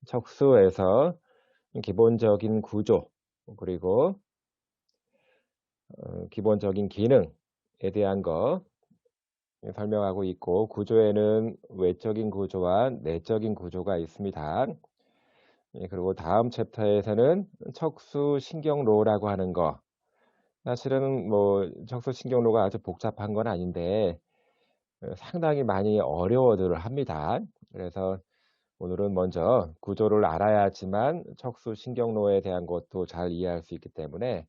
척수에서 기본적인 구조 그리고 기본적인 기능에 대한 거 설명하고 있고 구조에는 외적인 구조와 내적인 구조가 있습니다. 그리고 다음 챕터에서는 척수신경로라고 하는 거 사실은 뭐 척수신경로가 아주 복잡한 건 아닌데 상당히 많이 어려워들 합니다. 그래서 오늘은 먼저 구조를 알아야지만 척수신경로에 대한 것도 잘 이해할 수 있기 때문에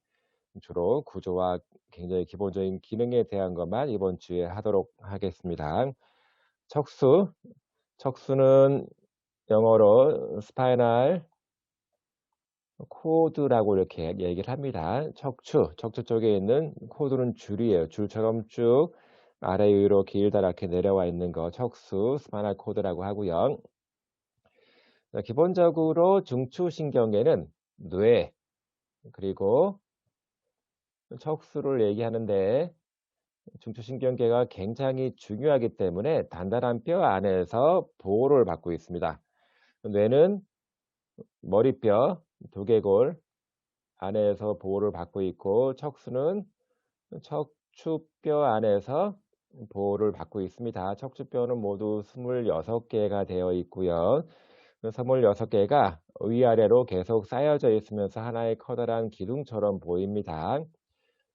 주로 구조와 굉장히 기본적인 기능에 대한 것만 이번 주에 하도록 하겠습니다. 척수, 척수는 영어로 스파이널 코드라고 이렇게 얘기를 합니다. 척추 쪽에 있는 코드는 줄이에요. 줄처럼 쭉 아래 위로 길다랗게 내려와 있는 거 척수 스파이널 코드라고 하고요. 기본적으로 중추신경계는 뇌 그리고 척수를 얘기하는데 중추신경계가 굉장히 중요하기 때문에 단단한 뼈 안에서 보호를 받고 있습니다. 뇌는 머리뼈, 두개골 안에서 보호를 받고 있고 척수는 척추뼈 안에서 보호를 받고 있습니다. 척추뼈는 모두 26개가 되어 있고요. 26개가 위아래로 계속 쌓여져 있으면서 하나의 커다란 기둥처럼 보입니다.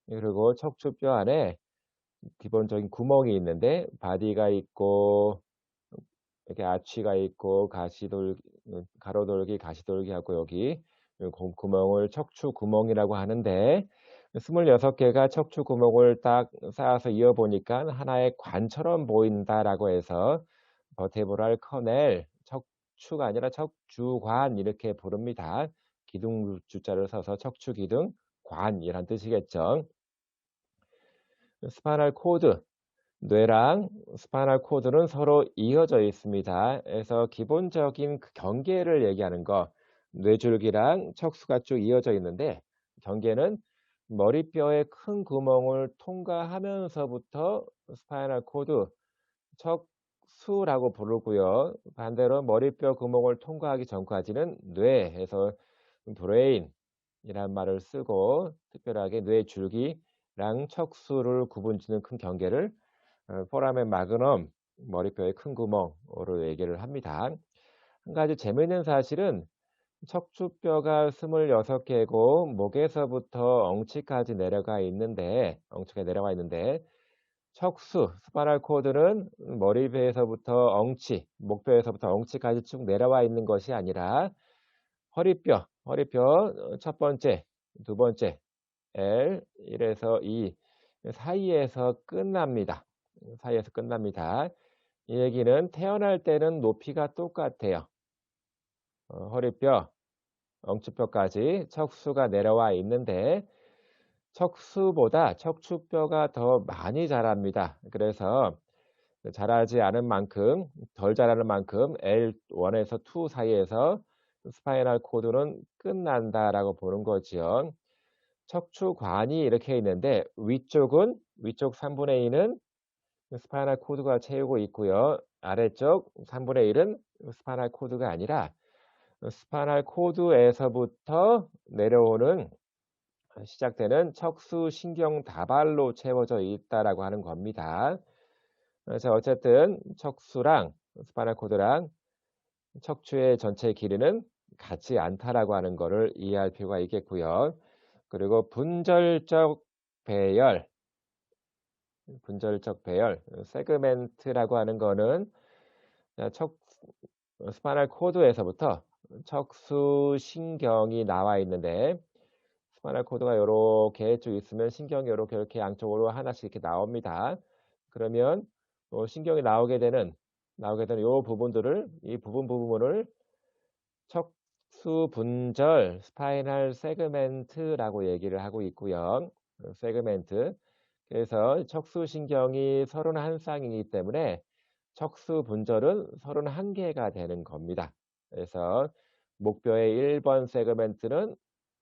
그리고 척추뼈 안에 기본적인 구멍이 있는데 바디가 있고 이렇게 아치가 있고 가로돌기, 가시돌기하고 여기 구멍을 척추구멍이라고 하는데 26개가 척추구멍을 딱 쌓아서 이어보니까 하나의 관처럼 보인다라고 해서 버테브랄 커넬, 척추가 아니라 척주관 이렇게 부릅니다. 기둥 주자를 써서 척추기둥, 관이란 뜻이겠죠. 스파이널 코드, 뇌랑 스파이널 코드는 서로 이어져 있습니다. 그래서 기본적인 그 경계를 얘기하는 거, 뇌줄기랑 척수가 쭉 이어져 있는데 경계는 머리뼈의 큰 구멍을 통과하면서부터 스파이널 코드, 척수라고 부르고요. 반대로 머리뼈 구멍을 통과하기 전까지는 뇌에서 브레인이란 말을 쓰고 특별하게 뇌줄기랑 척수를 구분짓는 큰 경계를 포라멘 마그넘, 머리뼈의 큰 구멍으로 얘기를 합니다. 한 가지 재미있는 사실은 척추뼈가 26개고 목에서부터 엉치까지 내려가 있는데 척수, 스파이널 코드는 머리뼈에서부터 엉치, 목뼈에서부터 엉치까지 쭉 내려와 있는 것이 아니라 허리뼈 첫 번째, 두 번째 L, 1에서 2 사이에서 끝납니다. 사이에서 끝납니다. 이 얘기는 태어날 때는 높이가 똑같아요. 허리뼈, 엉치뼈까지 척수가 내려와 있는데 척수보다 척추뼈가 더 많이 자랍니다. 그래서 자라지 않은 만큼, 덜 자라는 만큼 L1에서 2 사이에서 스파이널 코드는 끝난다라고 보는 거지요. 척추관이 이렇게 있는데 위쪽 3분의 2는 스파이널 코드가 채우고 있고요. 아래쪽 3분의 1은 스파이널 코드가 아니라 스파이널 코드에서부터 내려오는 시작되는 척수 신경 다발로 채워져 있다라고 하는 겁니다. 그래서 어쨌든 척수랑 스파이널 코드랑 척추의 전체 길이는 같지 않다라고 하는 거를 이해할 필요가 있겠고요. 그리고 분절적 배열, 세그멘트라고 하는 거는 스파이널 코드에서부터 척수 신경이 나와 있는데 스파이널 코드가 요렇게 쭉 있으면 신경이 요렇게 이렇게 양쪽으로 하나씩 이렇게 나옵니다. 그러면 신경이 나오게 되는 요 부분들을 이 부분을 척수 분절 스파이널 세그멘트라고 얘기를 하고 있고요. 세그멘트. 그래서 척수신경이 31쌍이기 때문에 척수 분절은 31개가 되는 겁니다. 그래서 목뼈의 1번 세그멘트는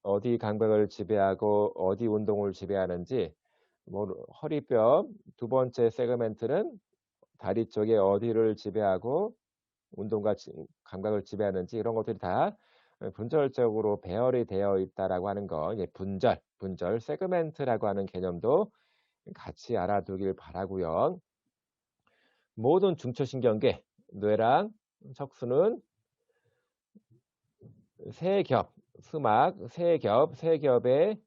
어디 감각을 지배하고 어디 운동을 지배하는지, 허리뼈 두 번째 세그멘트는 다리 쪽에 어디를 지배하고 운동과 감각을 지배하는지 이런 것들이 다 분절적으로 배열이 되어 있다라고 하는 거, 예, 분절, 세그멘트라고 하는 개념도 같이 알아두길 바라고요. 모든 중추신경계, 뇌랑 척수는 세 겹, 세 겹의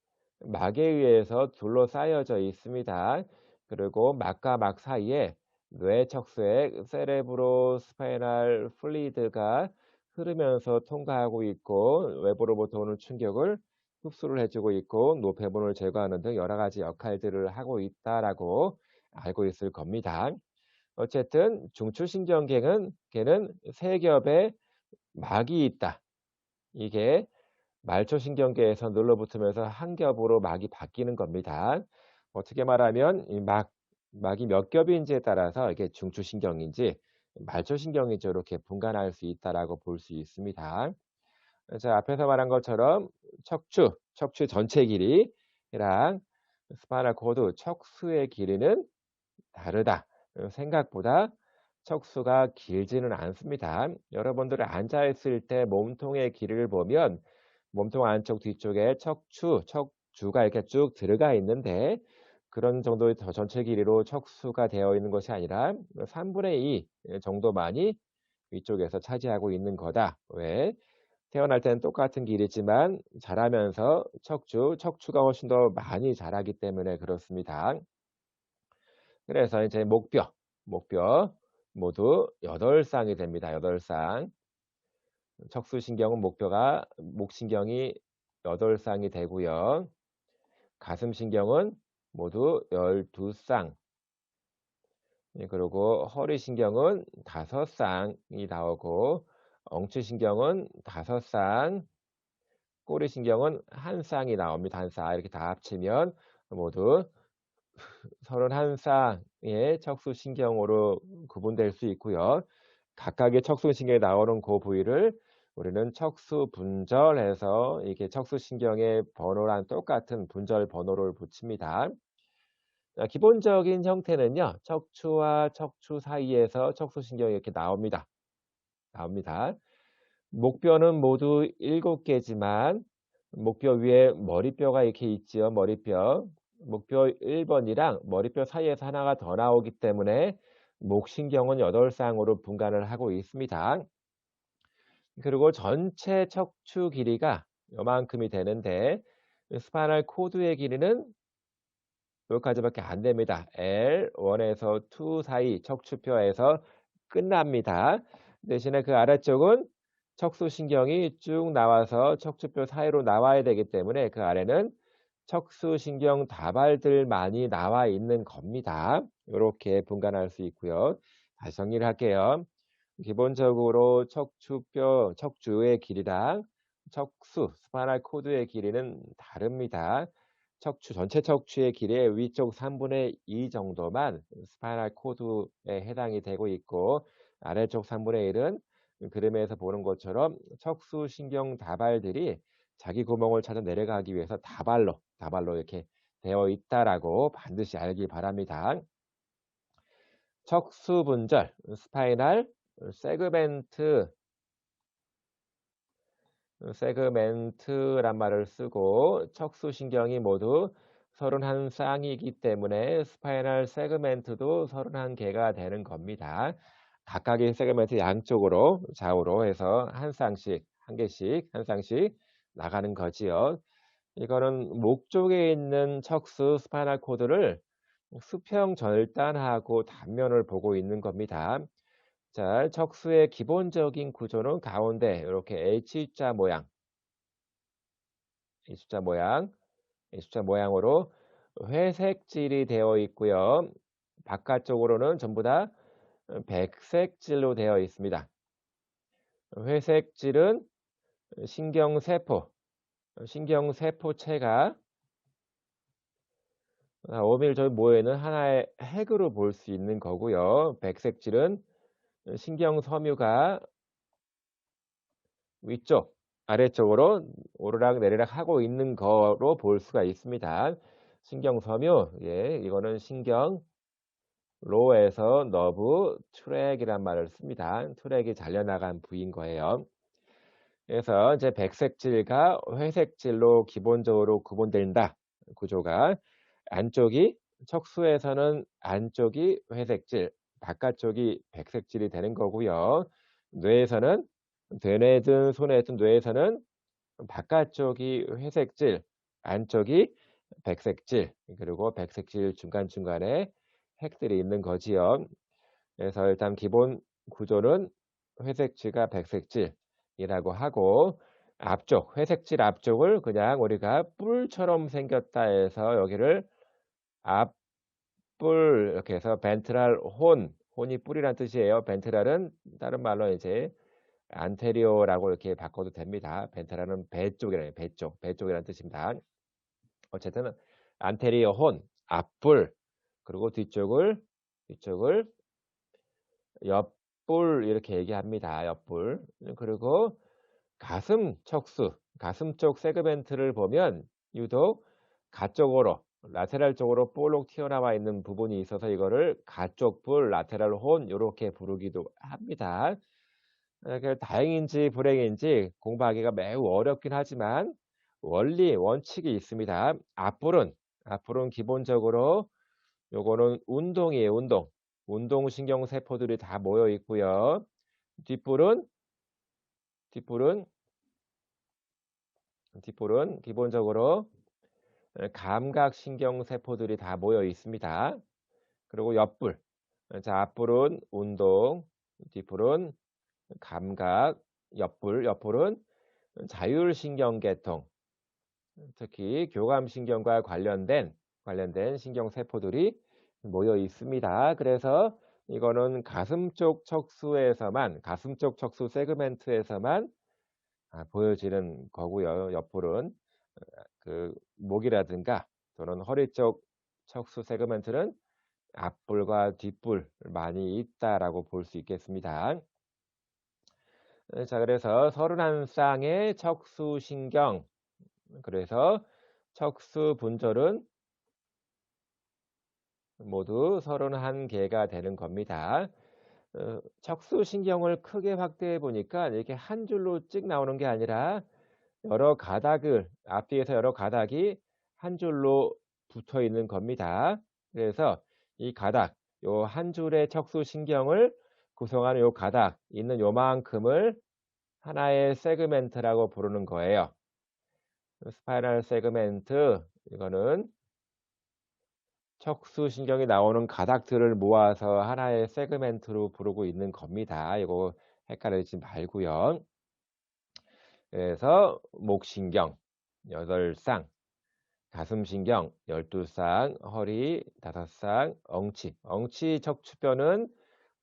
막에 의해서 둘러싸여져 있습니다. 그리고 막과 막 사이에 뇌척수의 세레브로 스파이널 플루이드가 흐르면서 통과하고 있고, 외부로부터 오는 충격을 흡수를 해주고 있고, 노폐물을 제거하는 등 여러 가지 역할들을 하고 있다라고 알고 있을 겁니다. 어쨌든 중추신경계는 걔는 세 겹의 막이 있다. 이게 말초신경계에서 눌러붙으면서 한 겹으로 막이 바뀌는 겁니다. 어떻게 말하면 이 막이 몇 겹인지에 따라서 이게 중추신경인지 말초신경인지 이렇게 분간할 수 있다라고 볼 수 있습니다. 자, 앞에서 말한 것처럼 척추 전체 길이랑 스파이널 코드 척수의 길이는 다르다. 생각보다 척수가 길지는 않습니다. 여러분들이 앉아 있을 때 몸통의 길이를 보면 몸통 안쪽 뒤쪽에 척주가 이렇게 쭉 들어가 있는데, 그런 정도의 전체 길이로 척수가 되어 있는 것이 아니라 3분의 2 정도만이 위쪽에서 차지하고 있는 거다. 왜? 태어날 때는 똑같은 길이지만 자라면서 척추가 훨씬 더 많이 자라기 때문에 그렇습니다. 그래서 이제 목뼈 모두 8쌍이 됩니다. 8쌍. 척수신경은 목신경이 8쌍이 되고요. 가슴신경은 모두 12쌍. 예, 그리고 허리신경은 5쌍이 나오고, 엉추신경은 5쌍, 꼬리신경은 1쌍이 나옵니다. 1쌍. 이렇게 다 합치면 모두 31쌍의 척수신경으로 구분될 수 있고요. 각각의 척수신경에 나오는 그 부위를 우리는 척수분절해서 이게 척수신경의 번호랑 똑같은 분절 번호를 붙입니다. 기본적인 형태는요, 척추와 척추 사이에서 척수신경이 이렇게 나옵니다. 목뼈는 모두 7개지만 목뼈 위에 머리뼈가 이렇게 있지요. 머리뼈. 목뼈 1번이랑 머리뼈 사이에서 하나가 더 나오기 때문에 목신경은 8쌍으로 분간을 하고 있습니다. 그리고 전체 척추 길이가 요만큼이 되는데, 스파이널 코드의 길이는 여기까지밖에 안 됩니다. L1에서 2 사이 척추뼈에서 끝납니다. 대신에 그 아래쪽은 척수신경이 쭉 나와서 척추뼈 사이로 나와야 되기 때문에 그 아래는 척수신경 다발들만이 나와 있는 겁니다. 이렇게 분간할 수 있고요. 다시 정리를 할게요. 기본적으로 척추의 길이랑 스파이널 코드의 길이는 다릅니다. 전체 척추의 길이의 위쪽 3분의 2 정도만 스파이널 코드에 해당이 되고 있고, 아래쪽 3분의 1은 그림에서 보는 것처럼 척수신경 다발들이 자기 구멍을 찾아 내려가기 위해서 다발로 이렇게 되어 있다라고 반드시 알기 바랍니다. 척수분절, 스파이널 세그멘트란 말을 쓰고, 척수신경이 모두 31쌍이기 때문에 스파이널 세그멘트도 31개가 되는 겁니다. 각각의 세그멘트 양쪽으로 좌우로 해서 한 쌍씩 나가는 거지요. 이거는 목 쪽에 있는 척수 스파이널 코드를 수평 절단하고 단면을 보고 있는 겁니다. 자, 척수의 기본적인 구조는 가운데 이렇게 H자 모양으로 회색질이 되어 있고요. 바깥쪽으로는 전부 다 백색질로 되어 있습니다. 회색질은 신경세포체가 오밀조밀 모여있는 하나의 핵으로 볼 수 있는 거고요. 백색질은 신경섬유가 위쪽, 아래쪽으로 오르락 내리락 하고 있는 거로 볼 수가 있습니다. 신경섬유, 예, 이거는 신경 로에서 너브 트랙이란 말을 씁니다. 트랙이 잘려나간 부위인 거예요. 그래서 이제 백색질과 회색질로 기본적으로 구분된다. 구조가 안쪽이 척수에서는 안쪽이 회색질, 바깥쪽이 백색질이 되는 거고요. 뇌에서는 되뇌든 손에든 뇌에서는 바깥쪽이 회색질, 안쪽이 백색질, 그리고 백색질 중간중간에 핵들이 있는 거지요. 그래서 일단 기본 구조는 회색질과 백색질이라고 하고 앞쪽, 회색질 앞쪽을 그냥 우리가 뿔처럼 생겼다 해서 여기를 앞뿔 이렇게 해서 벤트랄 혼, 혼이 뿔이란 뜻이에요. 벤트랄은 다른 말로 이제 안테리오라고 이렇게 바꿔도 됩니다. 벤트랄은 배 쪽이라는 배 쪽, 배 쪽이라는 뜻입니다. 어쨌든 안테리오 혼, 앞뿔, 그리고 뒤쪽을 옆불 이렇게 얘기합니다. 옆불. 그리고 가슴 척수, 가슴 쪽 세그멘트를 보면 유독 가쪽으로 라테랄 쪽으로 볼록 튀어나와 있는 부분이 있어서 이거를 가쪽 불, 라테랄 혼 요렇게 부르기도 합니다. 다행인지 불행인지 공부하기가 매우 어렵긴 하지만 원리, 원칙이 있습니다. 앞불은 기본적으로 요거는 운동이에요, 운동. 운동신경 세포들이 다 모여 있고요. 뒷불은 뒷불은 뒷불은 기본적으로 감각신경 세포들이 다 모여 있습니다. 그리고 옆불. 자, 앞불은 운동, 뒷불은 감각, 옆불은 자율신경계통, 특히 교감신경과 관련된 신경 세포들이 모여 있습니다. 그래서 이거는 가슴 쪽 척수 세그멘트에서만 보여지는 거고요. 옆불은 그 목이라든가 또는 허리 쪽 척수 세그멘트는 앞불과 뒷불 많이 있다라고 볼 수 있겠습니다. 자, 그래서 31쌍의 척수신경, 그래서 척수 분절은 모두 31개가 되는 겁니다. 척수신경을 크게 확대해 보니까 이렇게 한 줄로 찍 나오는 게 아니라 여러 가닥을, 앞뒤에서 여러 가닥이 한 줄로 붙어 있는 겁니다. 그래서 이 가닥, 요 한 줄의 척수신경을 구성하는 요 가닥 있는 요만큼을 하나의 세그멘트라고 부르는 거예요. 스파이럴 세그멘트, 이거는 척수신경이 나오는 가닥들을 모아서 하나의 세그멘트로 부르고 있는 겁니다. 이거 헷갈리지 말고요. 그래서 목신경 8쌍, 가슴신경 12쌍, 허리 5쌍, 엉치 척추뼈는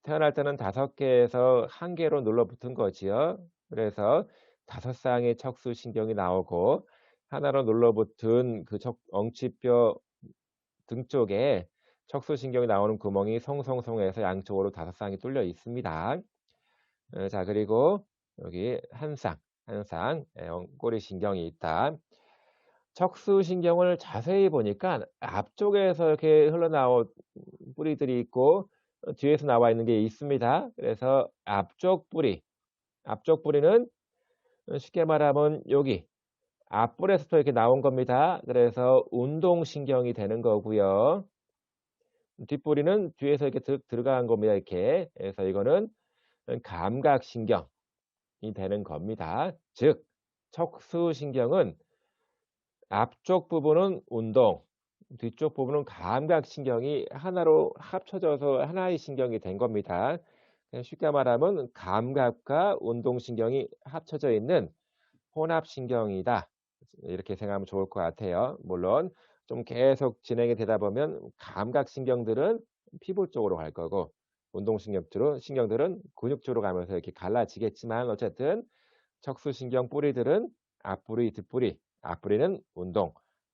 태어날 때는 5개에서 1개로 눌러붙은 거지요. 그래서 5쌍의 척수신경이 나오고 하나로 눌러붙은 그 엉치뼈 등 쪽에 척수신경이 나오는 구멍이 송송송해서 양쪽으로 5쌍이 뚫려 있습니다. 자, 그리고 여기 한 쌍, 꼬리신경이 있다. 척수신경을 자세히 보니까 앞쪽에서 이렇게 흘러나온 뿌리들이 있고 뒤에서 나와 있는 게 있습니다. 그래서 앞쪽 뿌리는 쉽게 말하면 여기 앞불에서부터 이렇게 나온 겁니다. 그래서 운동신경이 되는 거고요. 뒷뿌리는 뒤에서 이렇게 들어간 겁니다. 이렇게. 그래서 이거는 감각신경이 되는 겁니다. 즉, 척수신경은 앞쪽 부분은 운동, 뒤쪽 부분은 감각신경이 하나로 합쳐져서 하나의 신경이 된 겁니다. 쉽게 말하면 감각과 운동신경이 합쳐져 있는 혼합신경이다. 이렇게 생각하면 좋을 것 같아요. 물론 좀 계속 진행이 되다 보면 감각신경들은 피부 쪽으로 갈 거고 운동신경들은 근육 쪽으로 가면서 이렇게 갈라지겠지만 어쨌든 척수신경 뿌리들은 앞뿌리, 뒷뿌리, 앞뿌리는 운동,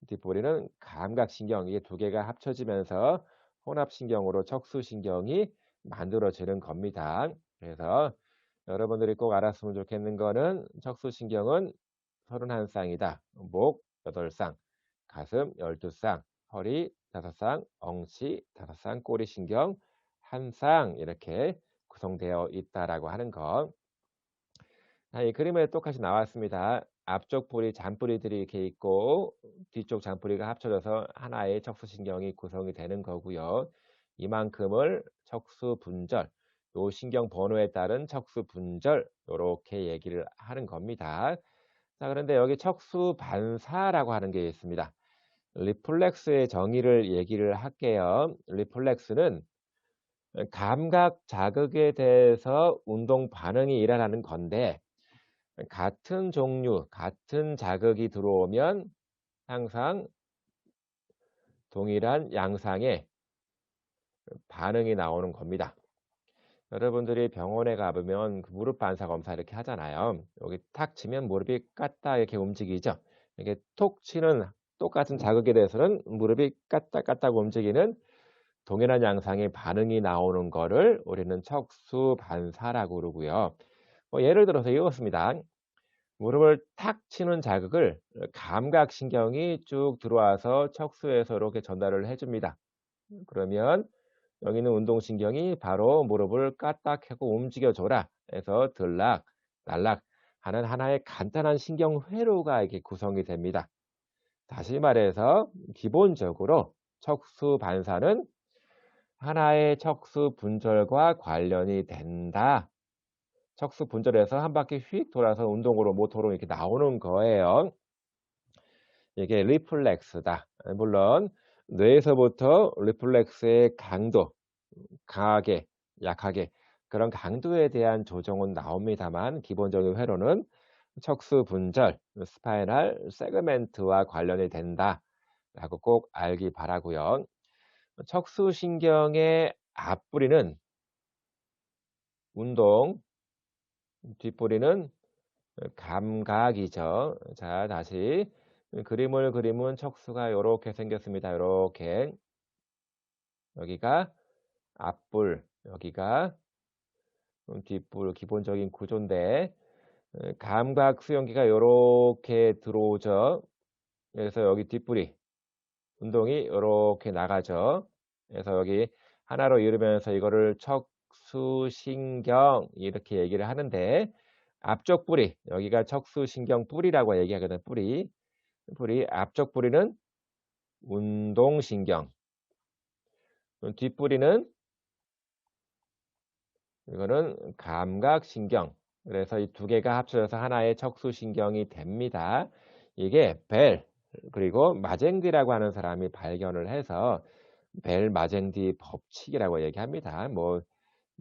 뒷뿌리는 감각신경, 이게 두 개가 합쳐지면서 혼합신경으로 척수신경이 만들어지는 겁니다. 그래서 여러분들이 꼭 알았으면 좋겠는 거는 척수신경은 31쌍이다. 목 8쌍, 가슴 12쌍, 허리 5쌍, 엉치 5쌍, 꼬리신경 한 쌍 이렇게 구성되어 있다라고 하는 거. 이 그림에 똑같이 나왔습니다. 앞쪽 뿌리, 잔뿌리들이 이렇게 있고 뒤쪽 잔뿌리가 합쳐져서 하나의 척수신경이 구성이 되는 거고요. 이만큼을 척수분절, 요 신경 번호에 따른 척수분절 요렇게 얘기를 하는 겁니다. 자, 그런데 여기 척수반사라고 하는 게 있습니다. 리플렉스의 정의를 얘기를 할게요. 리플렉스는 감각 자극에 대해서 운동 반응이 일어나는 건데 같은 종류, 같은 자극이 들어오면 항상 동일한 양상의 반응이 나오는 겁니다. 여러분들이 병원에 가보면 그 무릎 반사 검사 이렇게 하잖아요. 여기 탁 치면 무릎이 까딱 이렇게 움직이죠. 이렇게 톡 치는 똑같은 자극에 대해서는 무릎이 까딱까딱 움직이는 동일한 양상의 반응이 나오는 거를 우리는 척수 반사라고 그러고요. 예를 들어서 이렇습니다. 무릎을 탁 치는 자극을 감각신경이 쭉 들어와서 척수에서 이렇게 전달을 해줍니다. 그러면 여기 있는 운동신경이 바로 무릎을 까딱하고 움직여줘라 해서 들락, 날락 하는 하나의 간단한 신경회로가 이렇게 구성이 됩니다. 다시 말해서 기본적으로 척수 반사는 하나의 척수 분절과 관련이 된다. 척수 분절에서 한 바퀴 휙 돌아서 운동으로 모터로 이렇게 나오는 거예요. 이게 리플렉스다. 물론 뇌에서부터 리플렉스의 강도, 강하게, 약하게 그런 강도에 대한 조정은 나옵니다만 기본적인 회로는 척수 분절, 스파이널 세그멘트와 관련이 된다라고 꼭 알기 바라고요. 척수신경의 앞뿌리는 운동, 뒷뿌리는 감각이죠. 자, 다시 그림을 그리면 척수가 이렇게 생겼습니다. 이렇게 여기가 앞불, 여기가 뒷불 기본적인 구조인데 감각 수용기가 이렇게 들어오죠. 그래서 여기 뒷불이 운동이 이렇게 나가죠. 그래서 여기 하나로 이루면서 이거를 척수신경 이렇게 얘기를 하는데 앞쪽 뿌리, 여기가 척수신경 뿌리라고 얘기하거든요. 뿌리. 앞쪽 뿌리는 운동신경. 뒷뿌리는 이거는 감각신경. 그래서 이 두 개가 합쳐져서 하나의 척수신경이 됩니다. 이게 벨 그리고 마쟁디라고 하는 사람이 발견을 해서 벨 마쟁디 법칙이라고 얘기합니다. 뭐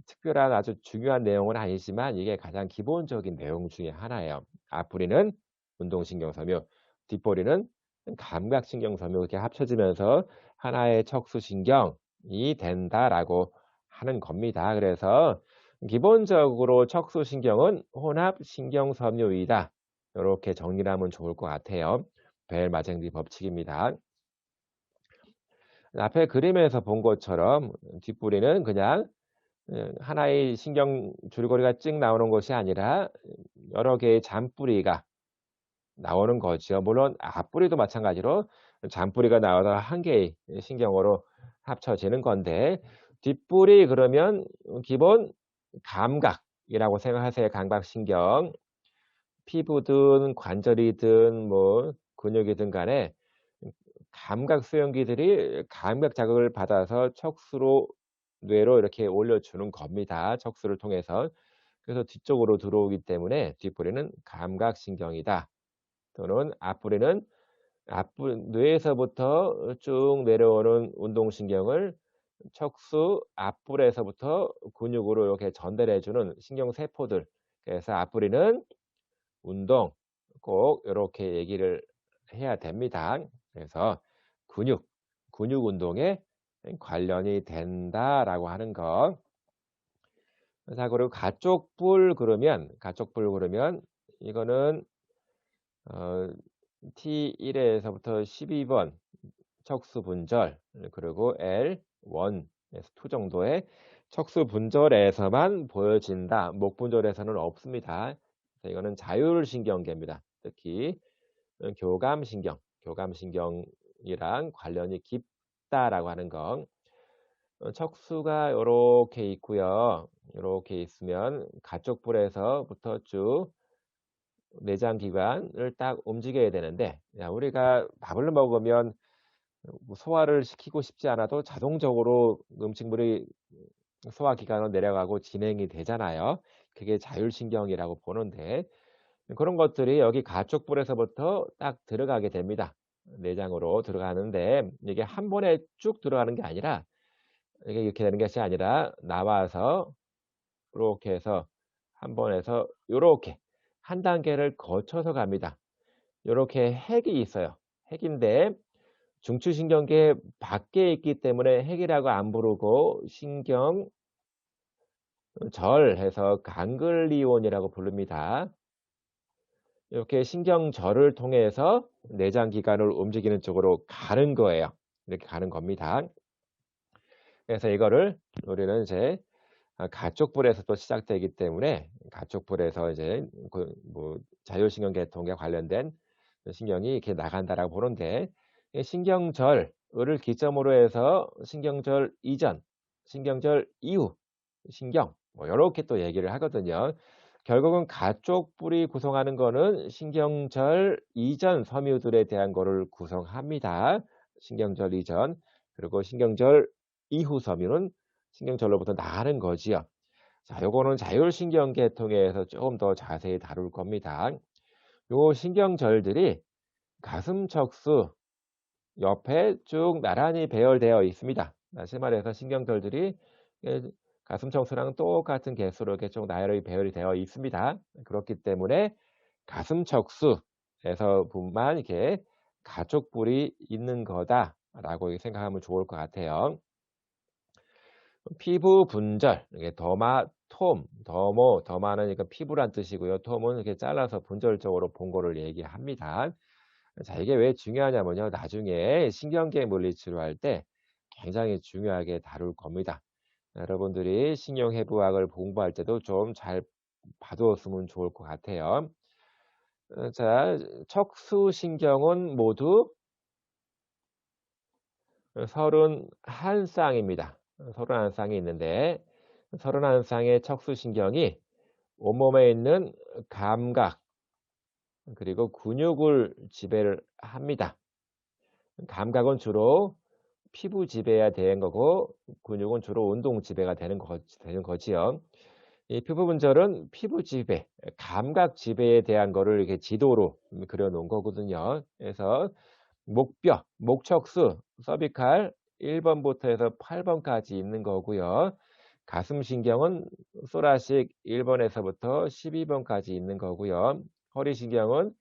특별한 아주 중요한 내용은 아니지만 이게 가장 기본적인 내용 중에 하나예요. 앞뿌리는 운동신경섬유, 뒷뿌리는 감각신경섬유 이렇게 합쳐지면서 하나의 척수신경이 된다라고 하는 겁니다. 그래서 기본적으로 척수신경은 혼합신경섬유이다. 이렇게 정리를 하면 좋을 것 같아요. 벨 마쟁디 법칙입니다. 앞에 그림에서 본 것처럼 뒷뿌리는 그냥 하나의 신경 줄거리가 찡 나오는 것이 아니라 여러 개의 잔뿌리가 나오는 거죠. 물론 앞뿌리도 마찬가지로 잔뿌리가 나와서 한 개의 신경으로 합쳐지는 건데 뒷뿌리 그러면 기본 감각이라고 생각하세요. 감각신경. 피부든 관절이든 뭐 근육이든 간에 감각 수용기들이 감각 자극을 받아서 척수로 뇌로 이렇게 올려주는 겁니다. 척수를 통해서. 그래서 뒤쪽으로 들어오기 때문에 뒷뿌리는 감각신경이다. 또는 앞뿌리는 뇌에서부터 쭉 내려오는 운동신경을 척수 앞불에서부터 근육으로 이렇게 전달해주는 신경세포들. 그래서 앞뿌리는 운동 꼭 이렇게 얘기를 해야 됩니다. 그래서 근육 운동에 관련이 된다라고 하는 거. 자, 그리고 가쪽불 그러면 이거는 T1에서부터 12번 척수 분절 그리고 L1에서 2 정도의 척수 분절에서만 보여진다. 목 분절에서는 없습니다. 이거는 자율신경계입니다. 특히 교감신경이랑 관련이 깊다라고 하는 거. 척수가 요렇게 있고요. 요렇게 있으면 가쪽불에서부터 쭉 내장 기관을 딱 움직여야 되는데, 야 우리가 밥을 먹으면 뭐 소화를 시키고 싶지 않아도 자동적으로 음식물이 소화기관으로 내려가고 진행이 되잖아요. 그게 자율신경이라고 보는데, 그런 것들이 여기 가쪽불에서부터 딱 들어가게 됩니다. 내장으로 들어가는데, 이게 한 번에 쭉 들어가는 게 아니라, 이게 이렇게 되는 것이 아니라 나와서 요렇게 해서 한 번에서 요렇게 한 단계를 거쳐서 갑니다. 요렇게 핵이 있어요. 핵인데 중추신경계 밖에 있기 때문에 핵이라고 안 부르고 신경절 해서 강글리온이라고 부릅니다. 이렇게 신경절을 통해서 내장 기관을 움직이는 쪽으로 가는 거예요. 이렇게 가는 겁니다. 그래서 이거를 우리는 이제 가쪽불에서 또 시작되기 때문에 가쪽불에서 이제 그 뭐 자율신경계통에 관련된 신경이 이렇게 나간다라고 보는데, 이 신경절을 기점으로 해서 신경절 이전, 신경절 이후 신경 뭐 요렇게 또 얘기를 하거든요. 결국은 가쪽불이 구성하는 거는 신경절 이전 섬유들에 대한 거를 구성합니다. 신경절 이전. 그리고 신경절 이후 섬유는 신경절로부터 나가는 거지요. 자, 요거는 자율신경계통에서 조금 더 자세히 다룰 겁니다. 요 신경절들이 가슴 척수 옆에 쭉 나란히 배열되어 있습니다. 다시 말해서 신경절들이 예, 가슴 척수랑 똑같은 개수로 이렇게 쭉 나열이 배열이 되어 있습니다. 그렇기 때문에 가슴 척수에서뿐만 이렇게 가족불이 있는 거다라고 생각하면 좋을 것 같아요. 피부 분절, 이게 더마톰, 더마는 그러니까 피부란 뜻이고요. 톰은 이렇게 잘라서 분절적으로 본 거를 얘기합니다. 자, 이게 왜 중요하냐면요. 나중에 신경계 물리치료할 때 굉장히 중요하게 다룰 겁니다. 여러분들이 신경해부학을 공부할 때도 좀 잘 봐두었으면 좋을 것 같아요. 자, 척수신경은 모두 31쌍입니다. 31쌍이 있는데 31쌍의 척수신경이 온몸에 있는 감각 그리고 근육을 지배를 합니다. 감각은 주로 피부 지배가 되는 거고 근육은 주로 운동 지배가 되는 거지요. 이 피부 분절은 피부 지배, 감각 지배에 대한 거를 이렇게 지도로 그려 놓은 거거든요. 그래서 목뼈, 목척수, 서비칼 1번부터 해서 8번까지 있는 거고요. 가슴신경은 소라식 1번에서부터 12번까지 있는 거고요. 허리신경은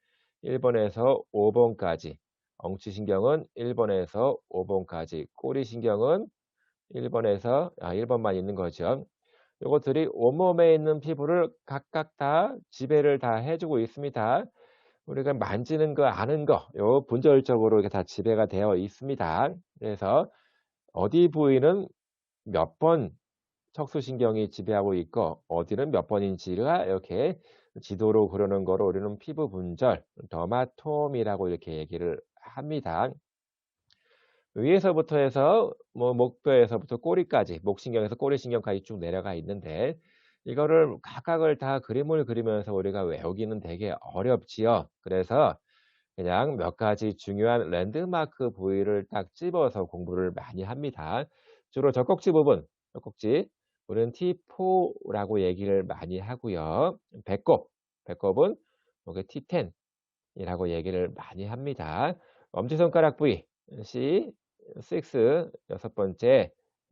1번에서 5번까지, 엉치신경은 1번에서 5번까지, 꼬리신경은 1번만 있는 거죠. 요것들이 온몸에 있는 피부를 각각 다 지배를 다 해주고 있습니다. 우리가 만지는 거, 아는 거, 요 분절적으로 이렇게 다 지배가 되어 있습니다. 그래서 어디 부위는 몇 번 척수신경이 지배하고 있고, 어디는 몇 번인지가 이렇게 지도로 그려놓은 거로 우리는 피부 분절, 더마톰이라고 이렇게 얘기를 합니다. 위에서부터 해서 뭐 목뼈에서부터 꼬리까지, 목신경에서 꼬리신경까지 쭉 내려가 있는데, 이거를 각각을 다 그림을 그리면서 우리가 외우기는 되게 어렵지요. 그래서 그냥 몇 가지 중요한 랜드마크 부위를 딱 집어서 공부를 많이 합니다. 주로 젖꼭지 부분, 젖꼭지, 우리는 T4라고 얘기를 많이 하고요. 배꼽은 이게 T10이라고 얘기를 많이 합니다. 엄지손가락 부위, C6, 여섯 번째,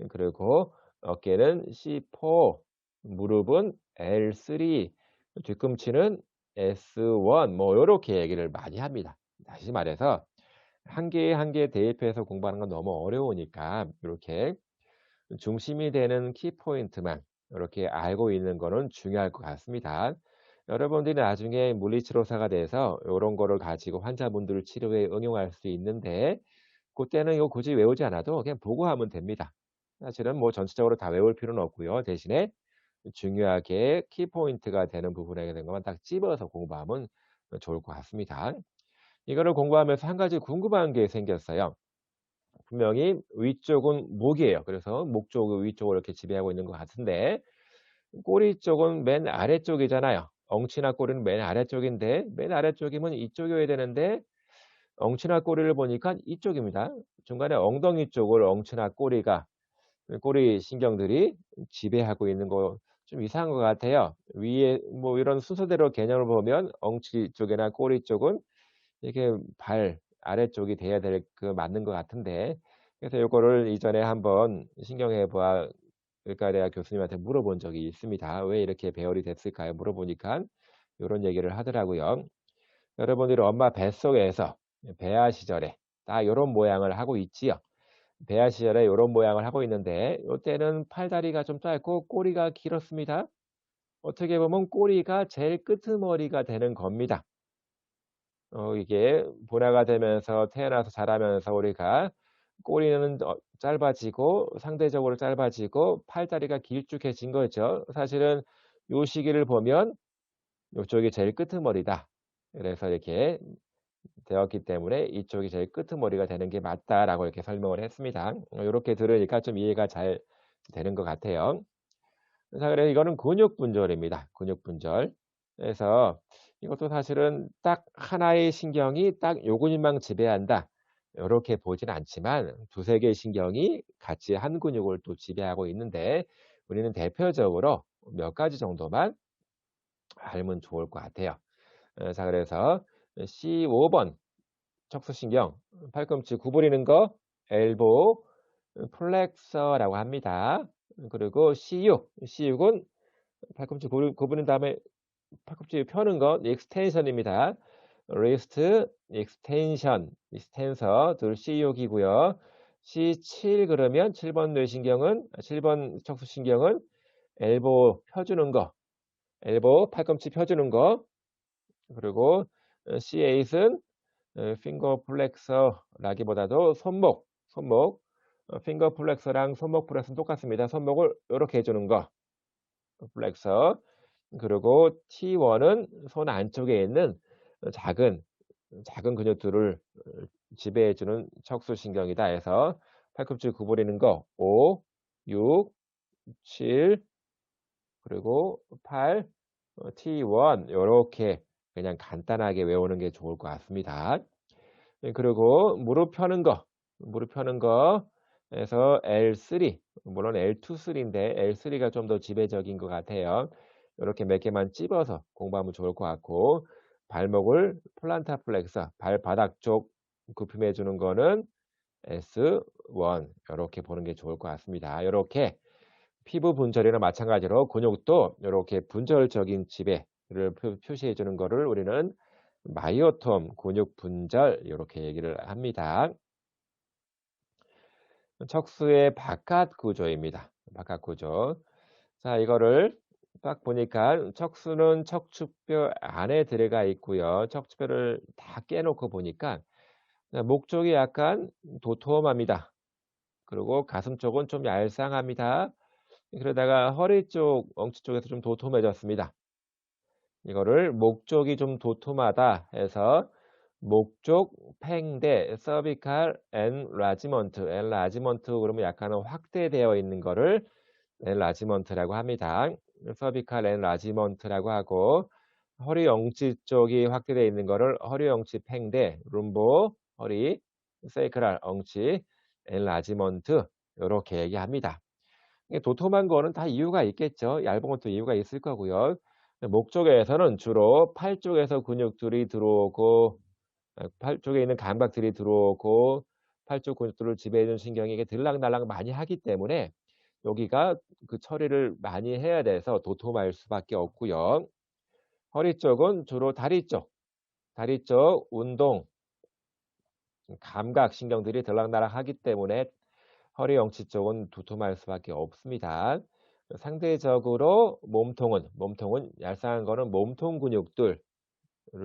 그리고 어깨는 C4, 무릎은 L3, 뒤꿈치는 S1, 뭐 요렇게 얘기를 많이 합니다. 다시 말해서 한 개에 한 개 대입해서 공부하는 건 너무 어려우니까 이렇게 중심이 되는 키포인트만 이렇게 알고 있는 거는 중요할 것 같습니다. 여러분들이 나중에 물리치료사가 돼서 이런 거를 가지고 환자분들 치료에 응용할 수 있는데, 그때는 이거 굳이 외우지 않아도 그냥 보고 하면 됩니다. 사실은 뭐 전체적으로 다 외울 필요는 없고요. 대신에 중요하게 키포인트가 되는 부분에 대한 것만 딱 집어서 공부하면 좋을 것 같습니다. 이거를 공부하면서 한 가지 궁금한 게 생겼어요. 분명히 위쪽은 목이에요. 그래서 목 쪽 위쪽을 이렇게 지배하고 있는 것 같은데 꼬리 쪽은 맨 아래쪽이잖아요. 엉치나 꼬리는 맨 아래쪽인데 맨 아래쪽이면 이쪽이어야 되는데 엉치나 꼬리를 보니까 이쪽입니다. 중간에 엉덩이 쪽을 엉치나 꼬리가 꼬리 신경들이 지배하고 있는 거 좀 이상한 것 같아요. 위에 뭐 이런 순서대로 개념을 보면 엉치 쪽이나 꼬리 쪽은 이게 발 아래쪽이 돼야 될 그 맞는 것 같은데 그래서 요거를 이전에 한번 신경외과 의과대학 교수님한테 물어본 적이 있습니다. "왜 이렇게 배열이 됐을까요?" 물어보니까 요런 얘기를 하더라고요. 여러분들이 엄마 뱃속에서 배아 시절에 딱 요런 모양을 하고 있지요. 배아 시절에 요런 모양을 하고 있는데 요때는 팔다리가 좀 짧고 꼬리가 길었습니다. 어떻게 보면 꼬리가 제일 끄트머리가 되는 겁니다. 이게 분화가 되면서 태어나서 자라면서 우리가 꼬리는 짧아지고 상대적으로 짧아지고 팔다리가 길쭉해진 거죠. 사실은 요 시기를 보면 요쪽이 제일 끄트머리다. 그래서 이렇게 되었기 때문에 이쪽이 제일 끄트머리가 되는 게 맞다라고 이렇게 설명을 했습니다. 요렇게 들으니까 좀 이해가 잘 되는 것 같아요. 자, 그래서 이거는 근육 분절입니다. 근육 분절. 그래서 이것도 사실은 딱 하나의 신경이 딱 요 근육만 지배한다. 요렇게 보진 않지만 두세 개의 신경이 같이 한 근육을 또 지배하고 있는데 우리는 대표적으로 몇 가지 정도만 알면 좋을 것 같아요. 자, 그래서 C5번 척수신경 팔꿈치 구부리는 거 엘보 플렉서라고 합니다. 그리고 C6은 팔꿈치 구부린 다음에 팔꿈치 펴는 거 익스텐션입니다. 리스트 익스텐션, 익스텐서 둘 C6이고요. C7 그러면 7번 뇌신경은 7번 척수신경은 엘보 펴주는 거, 엘보 팔꿈치 펴주는 거. 그리고 C8은 핑거 플렉서라기보다도 손목 핑거 플렉서랑 손목 플렉서는 똑같습니다. 손목을 요렇게 해주는 거 플렉서. 그리고 T1은 손 안쪽에 있는 작은 근육들을 지배해 주는 척수신경이다 해서 팔꿈치 구부리는 거 5, 6, 7 그리고 8 T1 요렇게 그냥 간단하게 외우는 게 좋을 것 같습니다. 그리고 무릎 펴는 거 해서 L3 물론 L2, 3인데 L3가 좀 더 지배적인 것 같아요. 요렇게 몇 개만 찝어서 공부하면 좋을 것 같고 발목을 플란타 플렉서 발바닥 쪽 굽힘해 주는 거는 S1 요렇게 보는 게 좋을 것 같습니다. 요렇게 피부 분절이나 마찬가지로 근육도 요렇게 분절적인 지배를 표시해 주는 거를 우리는 마이오톰 근육 분절 이렇게 얘기를 합니다. 척수의 바깥 구조입니다. 바깥 구조. 자, 이거를 딱 보니까 척수는 척추뼈 안에 들어가 있고요. 척추뼈를 다 깨놓고 보니까 목 쪽이 약간 도톰합니다. 그리고 가슴 쪽은 좀 얄쌍합니다. 그러다가 허리 쪽, 엉치 쪽에서 좀 도톰해졌습니다. 이거를 목 쪽이 좀 도톰하다 해서 목쪽 팽대 cervical enlargement, enlargement 그러면 약간은 확대되어 있는 거를 enlargement라고 합니다. cervical enlargement라고 하고 허리 엉치 쪽이 확대되어 있는 거를 허리 엉치 팽대, rumbo 허리, sacral 엉치 enlargement 이렇게 얘기합니다. 이게 도톰한 거는 다 이유가 있겠죠. 얇은 것도 이유가 있을 거고요. 목 쪽에서는 주로 팔 쪽에서 근육들이 들어오고 팔 쪽에 있는 감각들이 들어오고 팔 쪽 근육들을 지배해 주는 신경이 이게 들락날락 많이 하기 때문에 여기가 그 처리를 많이 해야 돼서 도톰할 수밖에 없고요. 허리 쪽은 주로 다리 쪽 운동, 감각 신경들이 들락날락 하기 때문에 허리 엉치 쪽은 도톰할 수밖에 없습니다. 상대적으로 몸통은 얄쌍한 거는 몸통 근육들을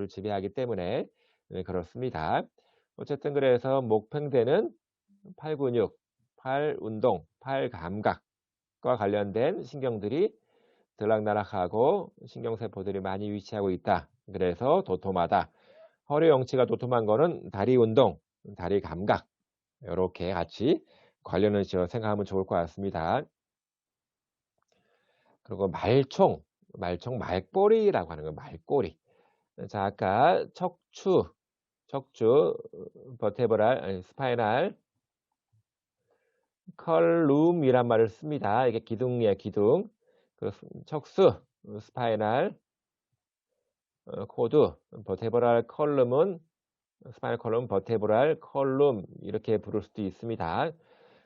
지배하기 때문에 그렇습니다. 어쨌든 그래서 목팽대는 팔 근육, 팔 운동, 팔 감각과 관련된 신경들이 들락날락하고 신경세포들이 많이 위치하고 있다. 그래서 도톰하다. 허리 엉치가 도톰한 거는 다리 운동, 다리 감각 요렇게 같이 관련을 지어 생각하면 좋을 것 같습니다. 그리고 말꼬리라고 하는 거예요, 말꼬리. 자, 아까 척추, 버테브랄, 아니, 스파이널 컬룸이란 말을 씁니다. 이게 기둥이에요, 기둥. 그 척수, 스파이널 코드, 버테브랄 컬룸은 스파이널 컬럼, 버테브랄 컬룸 이렇게 부를 수도 있습니다.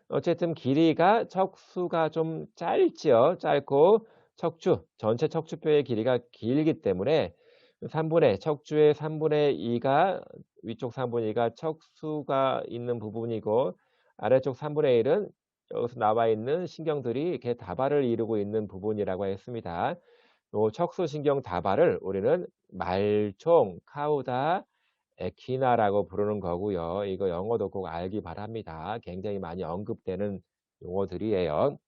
어쨌든 길이가 척수가 좀 짧지요. 짧고 전체 척추뼈의 길이가 길기 때문에 척추의 3분의 2가 위쪽 3분의 2가 척수가 있는 부분이고 아래쪽 3분의 1은 여기서 나와 있는 신경들이 이렇게 다발을 이루고 있는 부분이라고 했습니다. 요 척수신경 다발을 우리는 말총, 카우다, 에퀴나라고 부르는 거고요. 이거 영어도 꼭 알기 바랍니다. 굉장히 많이 언급되는 용어들이에요.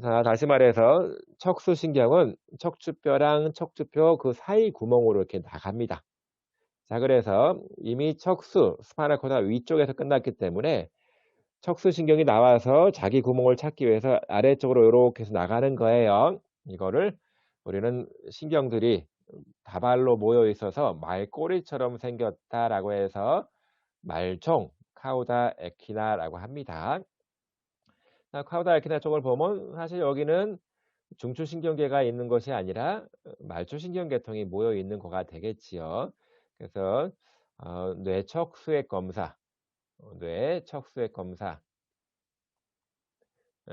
자, 다시 말해서 척수신경은 척추뼈랑 척추뼈 그 사이 구멍으로 이렇게 나갑니다. 자, 그래서 이미 스파이널 코드가 위쪽에서 끝났기 때문에 척수신경이 나와서 자기 구멍을 찾기 위해서 아래쪽으로 이렇게 해서 나가는 거예요. 이거를 우리는 신경들이 다발로 모여 있어서 말꼬리처럼 생겼다라고 해서 말총, 카우다 에퀴나라고 합니다. 자, 카우다 에퀴나 쪽을 보면 사실 여기는 중추신경계가 있는 것이 아니라 말초신경계통이 모여 있는 거가 되겠지요. 그래서 뇌척수액 검사,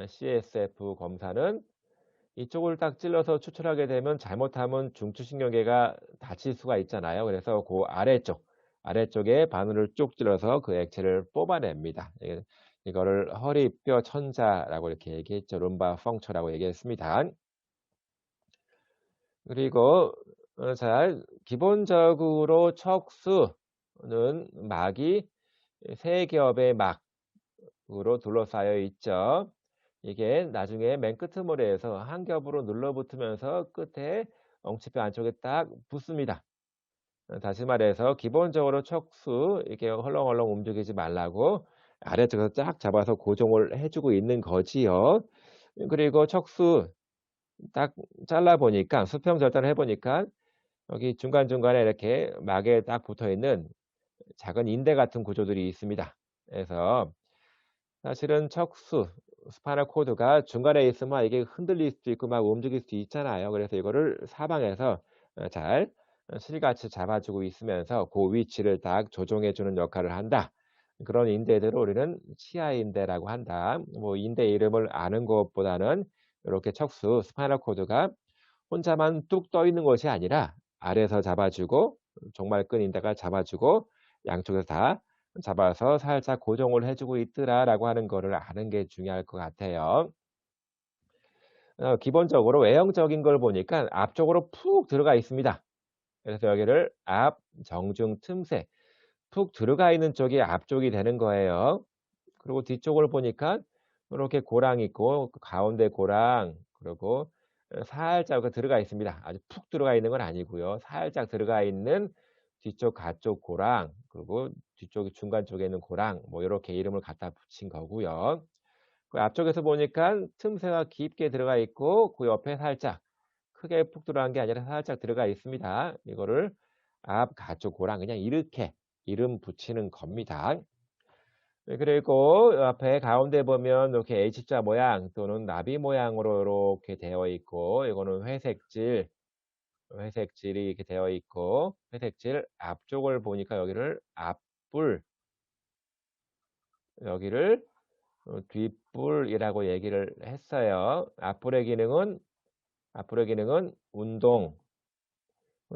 CSF 검사는 이쪽을 딱 찔러서 추출하게 되면 잘못하면 중추신경계가 다칠 수가 있잖아요. 그래서 그 아래쪽에 바늘을 쭉 찔러서 그 액체를 뽑아냅니다. 이거를 허리뼈 천자라고 이렇게 얘기했죠. 룸바 펑처라고 얘기했습니다. 그리고 기본적으로 척수는 막이 세 겹의 막으로 둘러싸여 있죠. 이게 나중에 맨 끄트머리에서 한 겹으로 눌러붙으면서 끝에 엉치뼈 안쪽에 딱 붙습니다. 다시 말해서 기본적으로 척수 이렇게 헐렁헐렁 움직이지 말라고 아래쪽에서 쫙 잡아서 고정을 해주고 있는 거지요. 그리고 척수 딱 잘라 보니까 수평 절단을 해 보니까 여기 중간중간에 이렇게 막에 딱 붙어 있는 작은 인대 같은 구조들이 있습니다. 그래서 사실은 스파이널 코드가 중간에 있으면 이게 흔들릴 수도 있고 막 움직일 수도 있잖아요. 그래서 이거를 사방에서 잘 실같이 잡아주고 있으면서 그 위치를 딱 조정해 주는 역할을 한다. 그런 인대들을 우리는 치아인대라고 한다. 뭐 인대 이름을 아는 것보다는 이렇게 스파이널 코드가 혼자만 뚝 떠 있는 것이 아니라 아래에서 잡아주고 정말 끈 인대가 잡아주고 양쪽에서 다 잡아서 살짝 고정을 해주고 있더라라고 하는 거를 아는 게 중요할 것 같아요. 기본적으로 외형적인 걸 보니까 앞쪽으로 푹 들어가 있습니다. 그래서 여기를 앞 정중 틈새 푹 들어가 있는 쪽이 앞쪽이 되는 거예요. 그리고 뒤쪽을 보니까 이렇게 고랑 있고 가운데 고랑 그리고 살짝 들어가 있습니다. 아주 푹 들어가 있는 건 아니고요. 살짝 들어가 있는 뒤쪽 가쪽 고랑 그리고 뒤쪽 중간 쪽에 있는 고랑 뭐 이렇게 이름을 갖다 붙인 거고요. 그 앞쪽에서 보니까 틈새가 깊게 들어가 있고 그 옆에 살짝 크게 푹 들어간 게 아니라 살짝 들어가 있습니다. 이거를 앞 가쪽 고랑 그냥 이렇게 이름 붙이는 겁니다. 그리고 앞에 가운데 보면 이렇게 H자 모양 또는 나비 모양으로 이렇게 되어 있고 이거는 회색질이 이렇게 되어 있고 회색질 앞쪽을 보니까 여기를 앞불 여기를 뒷불이라고 얘기를 했어요. 앞불의 기능은 운동,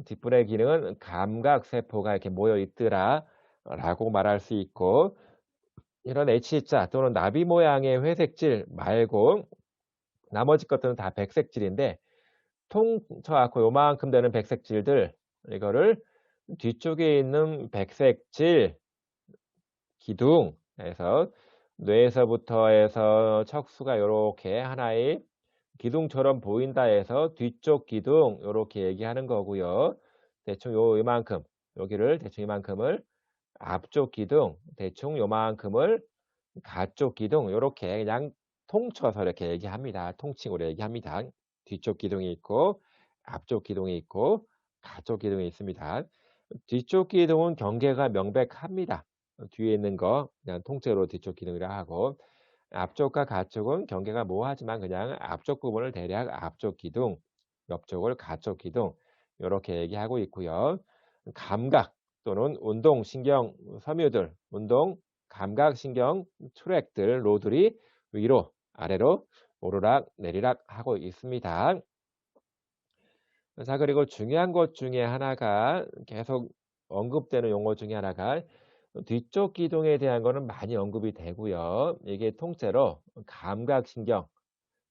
뒷불의 기능은 감각 세포가 이렇게 모여 있더라라고 말할 수 있고 이런 H자 또는 나비 모양의 회색질 말고 나머지 것들은 다 백색질인데 통쳐갖고 요만큼 되는 백색질들 이거를 뒤쪽에 있는 백색질 기둥에서 뇌에서부터 해서 척수가 요렇게 하나의 기둥처럼 보인다 해서 뒤쪽 기둥 요렇게 얘기하는 거고요. 대충 요만큼 여기를 대충 이만큼을 앞쪽 기둥 대충 요만큼을 가쪽 기둥 요렇게 그냥 통쳐서 이렇게 얘기합니다. 통칭으로 얘기합니다. 뒤쪽 기둥이 있고 앞쪽 기둥이 있고 가쪽 기둥이 있습니다. 뒤쪽 기둥은 경계가 명백합니다. 뒤에 있는 거 그냥 통째로 뒤쪽 기둥이라 하고 앞쪽과 가쪽은 경계가 모호하지만 그냥 앞쪽 부분을 대략 앞쪽 기둥, 옆쪽을 가쪽 기둥 요렇게 얘기하고 있고요. 감각 또는 운동 신경 섬유들, 운동 감각 신경 트랙들, 로들이 위로 아래로 오르락 내리락 하고 있습니다. 자, 그리고 중요한 것 중에 하나가 계속 언급되는 용어 중에 하나가 뒤쪽 기둥에 대한 거는 많이 언급이 되고요. 이게 통째로 감각신경,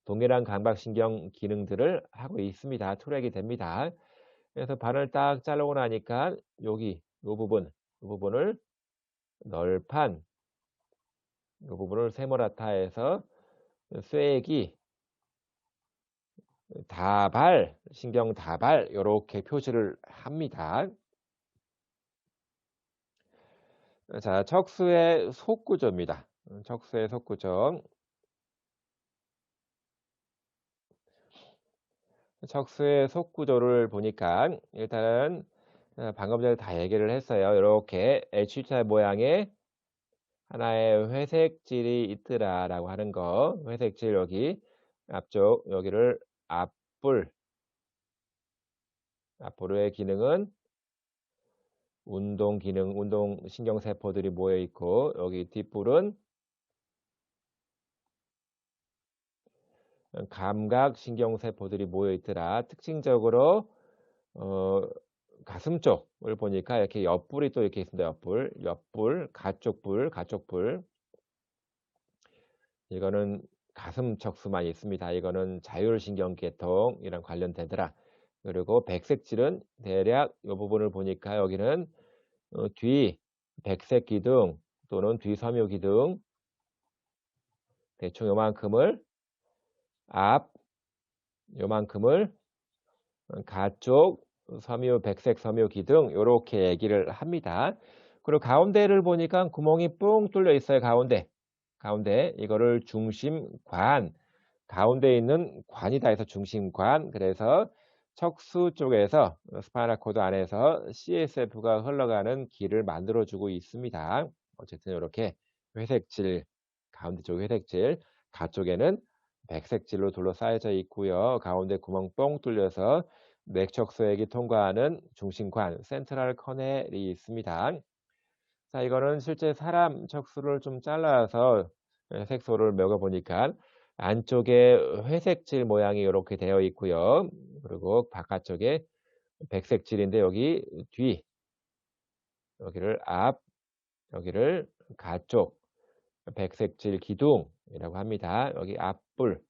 동일한 감각신경 기능들을 하고 있습니다. 트랙이 됩니다. 그래서 반을 딱 자르고 나니까 여기 요 부분을 널판, 요 부분을 세모라타에서 쐐기, 다발, 신경 다발 요렇게 표시를 합니다. 자, 척수의 속구조입니다. 척수의 속구조. 척수의 속구조를 보니까 일단은 방금 전에 다 얘기를 했어요. 이렇게 H자 모양의 하나의 회색질이 있더라라고 하는 거. 회색질 여기 앞쪽 여기를 앞불. 앞불의 기능은 운동 기능, 운동 신경세포들이 모여 있고 여기 뒷불은 감각 신경세포들이 모여 있더라. 특징적으로 어, 가슴 쪽을 보니까 이렇게 옆불이 또 이렇게 있습니다. 옆불, 가쪽불. 이거는 가슴 척수만 있습니다. 이거는 자율신경계통이랑 관련되더라. 그리고 백색질은 대략 이 부분을 보니까 여기는 뒤 백색 기둥 또는 뒤섬유 기둥 대충 요만큼을 앞 요만큼을 가쪽 섬유 백색 섬유 기둥 요렇게 얘기를 합니다. 그리고 가운데를 보니까 구멍이 뿡 뚫려 있어요. 가운데 이거를 중심관, 가운데 있는 관이다 해서 중심관. 그래서 척수 쪽에서 스파이널 코드 안에서 CSF가 흘러가는 길을 만들어 주고 있습니다. 어쨌든 이렇게 회색질, 가운데 쪽 회색질, 가쪽에는 백색질로 둘러싸여져 있고요. 가운데 구멍 뻥 뚫려서 맥척수액이 통과하는 중심관, 센트럴 커넬이 있습니다. 자, 이거는 실제 사람 척수를 좀 잘라서 색소를 먹어보니까 안쪽에 회색질 모양이 이렇게 되어 있고요. 그리고 바깥쪽에 백색질인데 여기 뒤, 여기를 앞, 여기를 가쪽, 백색질 기둥이라고 합니다. 여기 앞불,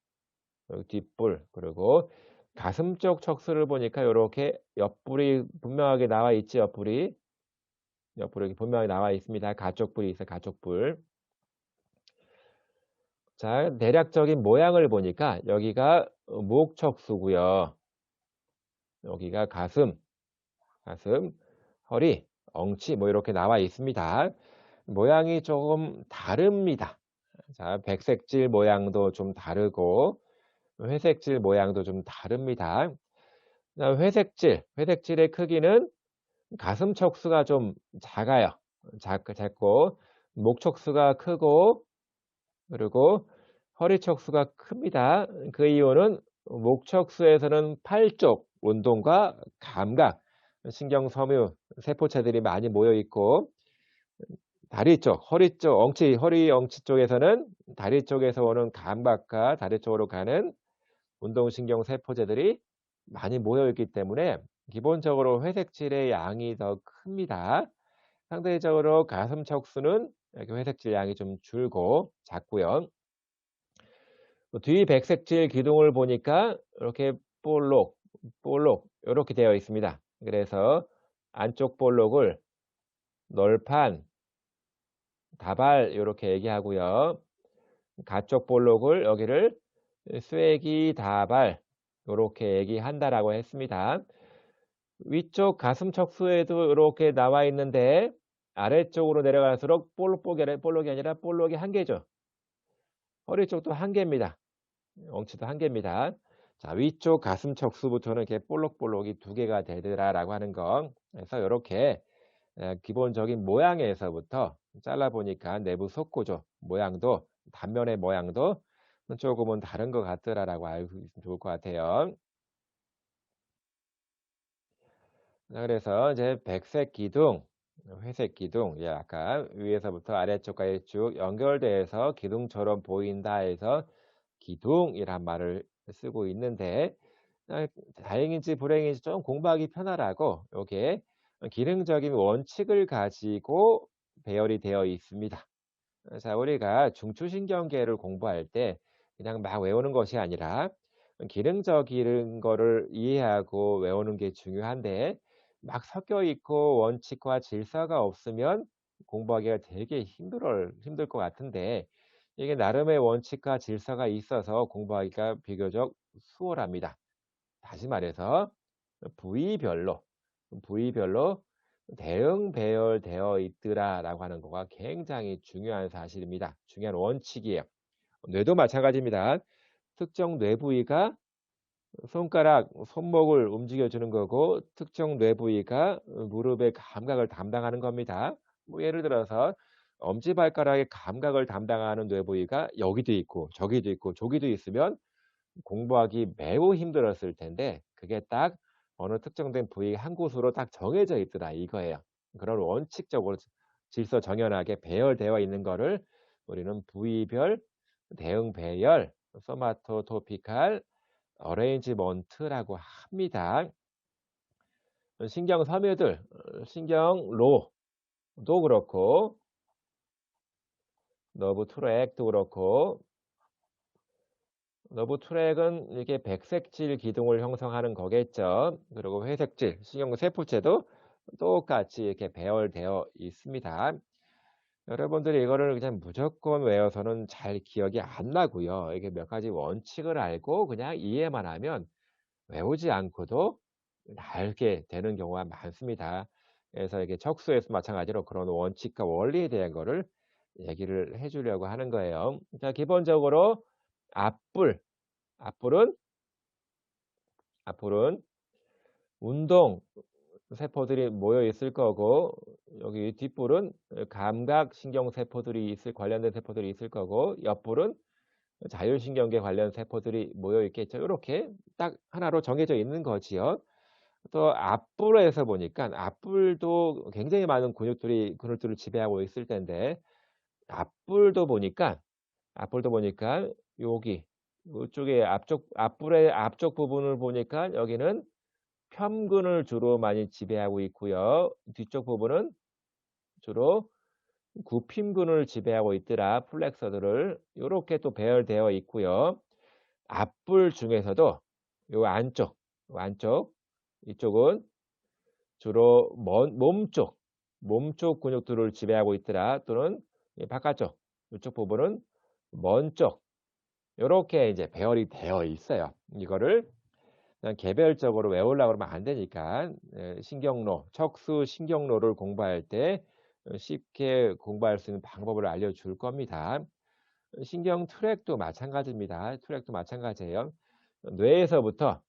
여기 뒷불, 그리고 가슴 쪽 척수를 보니까 이렇게 옆불이 분명하게 나와 있지, 옆불이 여기 분명히 나와 있습니다. 가쪽불이 있어요. 가쪽불. 자, 대략적인 모양을 보니까 여기가 목척수고요. 여기가 가슴, 허리, 엉치 뭐 이렇게 나와 있습니다. 모양이 조금 다릅니다. 자, 백색질 모양도 좀 다르고 회색질 모양도 좀 다릅니다. 회색질의 크기는 가슴 척수가 좀 작아요. 작고 목 척수가 크고 그리고 허리 척수가 큽니다. 그 이유는 목 척수에서는 팔 쪽 운동과 감각, 신경 섬유, 세포체들이 많이 모여 있고 다리 쪽, 허리 엉치 쪽에서는 다리 쪽에서 오는 감각과 다리 쪽으로 가는 운동신경 세포체들이 많이 모여 있기 때문에 기본적으로 회색질의 양이 더 큽니다. 상대적으로 가슴 척수는 이렇게 회색질 양이 좀 줄고 작고요. 뒤 백색질 기둥을 보니까 이렇게 볼록 이렇게 되어 있습니다. 그래서 안쪽 볼록을 널판, 다발 이렇게 얘기하고요. 가쪽 볼록을 여기를 쐐기, 다발 이렇게 얘기한다라고 했습니다. 위쪽 가슴 척수에도 이렇게 나와 있는데 아래쪽으로 내려갈수록 볼록이 아니라 볼록이 한 개죠. 허리 쪽도 한 개입니다. 엉치도 한 개입니다. 자, 위쪽 가슴 척수부터는 이렇게 볼록볼록이 두 개가 되더라라고 하는 거. 그래서 요렇게 기본적인 모양에서부터 잘라 보니까 내부 속구조 모양도 단면의 모양도 조금은 다른 것 같더라라고 알고 있으면 좋을 것 같아요. 자, 그래서 이제 백색 기둥, 회색 기둥, 예, 아까 위에서부터 아래쪽까지 쭉 연결돼서 기둥처럼 보인다 해서 기둥이란 말을 쓰고 있는데, 아, 다행인지 불행인지 좀 공부하기 편하라고 요게 기능적인 원칙을 가지고 배열이 되어 있습니다. 자, 우리가 중추신경계를 공부할 때 그냥 막 외우는 것이 아니라 기능적인 거를 이해하고 외우는 게 중요한데, 막 섞여 있고 원칙과 질서가 없으면 공부하기가 되게 힘들 것 같은데, 이게 나름의 원칙과 질서가 있어서 공부하기가 비교적 수월합니다. 다시 말해서 부위별로, 부위별로 대응 배열되어 있더라라고 하는 거가 굉장히 중요한 사실입니다. 중요한 원칙이에요. 뇌도 마찬가지입니다. 특정 뇌 부위가 손가락, 손목을 움직여 주는 거고, 특정 뇌 부위가 무릎의 감각을 담당하는 겁니다. 뭐 예를 들어서 엄지발가락의 감각을 담당하는 뇌 부위가 여기도 있고 저기도 있고 저기도 있으면 공부하기 매우 힘들었을 텐데, 그게 딱 어느 특정된 부위 한 곳으로 딱 정해져 있더라 이거예요. 그런 원칙적으로 질서 정연하게 배열되어 있는 거를 우리는 부위별 대응 배열, 소마토토피칼 어레인지먼트라고 합니다. 신경 섬유들, 신경로도 그렇고 너브 트랙도 그렇고, 너브 트랙은 이게 백색질 기둥을 형성하는 거겠죠. 그리고 회색질 신경세포체도 똑같이 이렇게 배열되어 있습니다. 여러분들이 이거를 그냥 무조건 외워서는 잘 기억이 안 나고요. 이게 몇 가지 원칙을 알고 그냥 이해만 하면 외우지 않고도 알게 되는 경우가 많습니다. 그래서 이게 척수에서 마찬가지로 그런 원칙과 원리에 대한 거를 얘기를 해 주려고 하는 거예요. 자, 기본적으로 앞불, 앞불은 앞불은 운동 세포들이 모여 있을 거고, 여기 뒷불은 감각 신경 세포들이 있을 관련된 세포들이 있을 거고, 옆불은 자율신경계 관련 세포들이 모여 있겠죠. 이렇게 딱 하나로 정해져 있는 거지요. 또 앞불에서 보니까 앞불도 굉장히 많은 근육들을 지배하고 있을 텐데, 앞불도 보니까 앞불도 보니까 여기 이쪽에 앞불의 앞쪽 부분을 보니까 여기는 편근을 주로 많이 지배하고 있고요. 뒤쪽 부분은 주로 구핀근을 지배하고 있더라. 플렉서들을 요렇게 또 배열되어 있고요. 앞불 중에서도 요 안쪽 이쪽은 주로 몸쪽 근육들을 지배하고 있더라. 또는 바깥쪽 이쪽 부분은 먼 쪽, 요렇게 이제 배열이 되어 있어요. 이거를 그냥 개별적으로 외우려고 그러면 안 되니까 신경로, 척수 신경로를 공부할 때 쉽게 공부할 수 있는 방법을 알려줄 겁니다. 신경 트랙도 마찬가지입니다. 트랙도 마찬가지예요. 뇌에서부터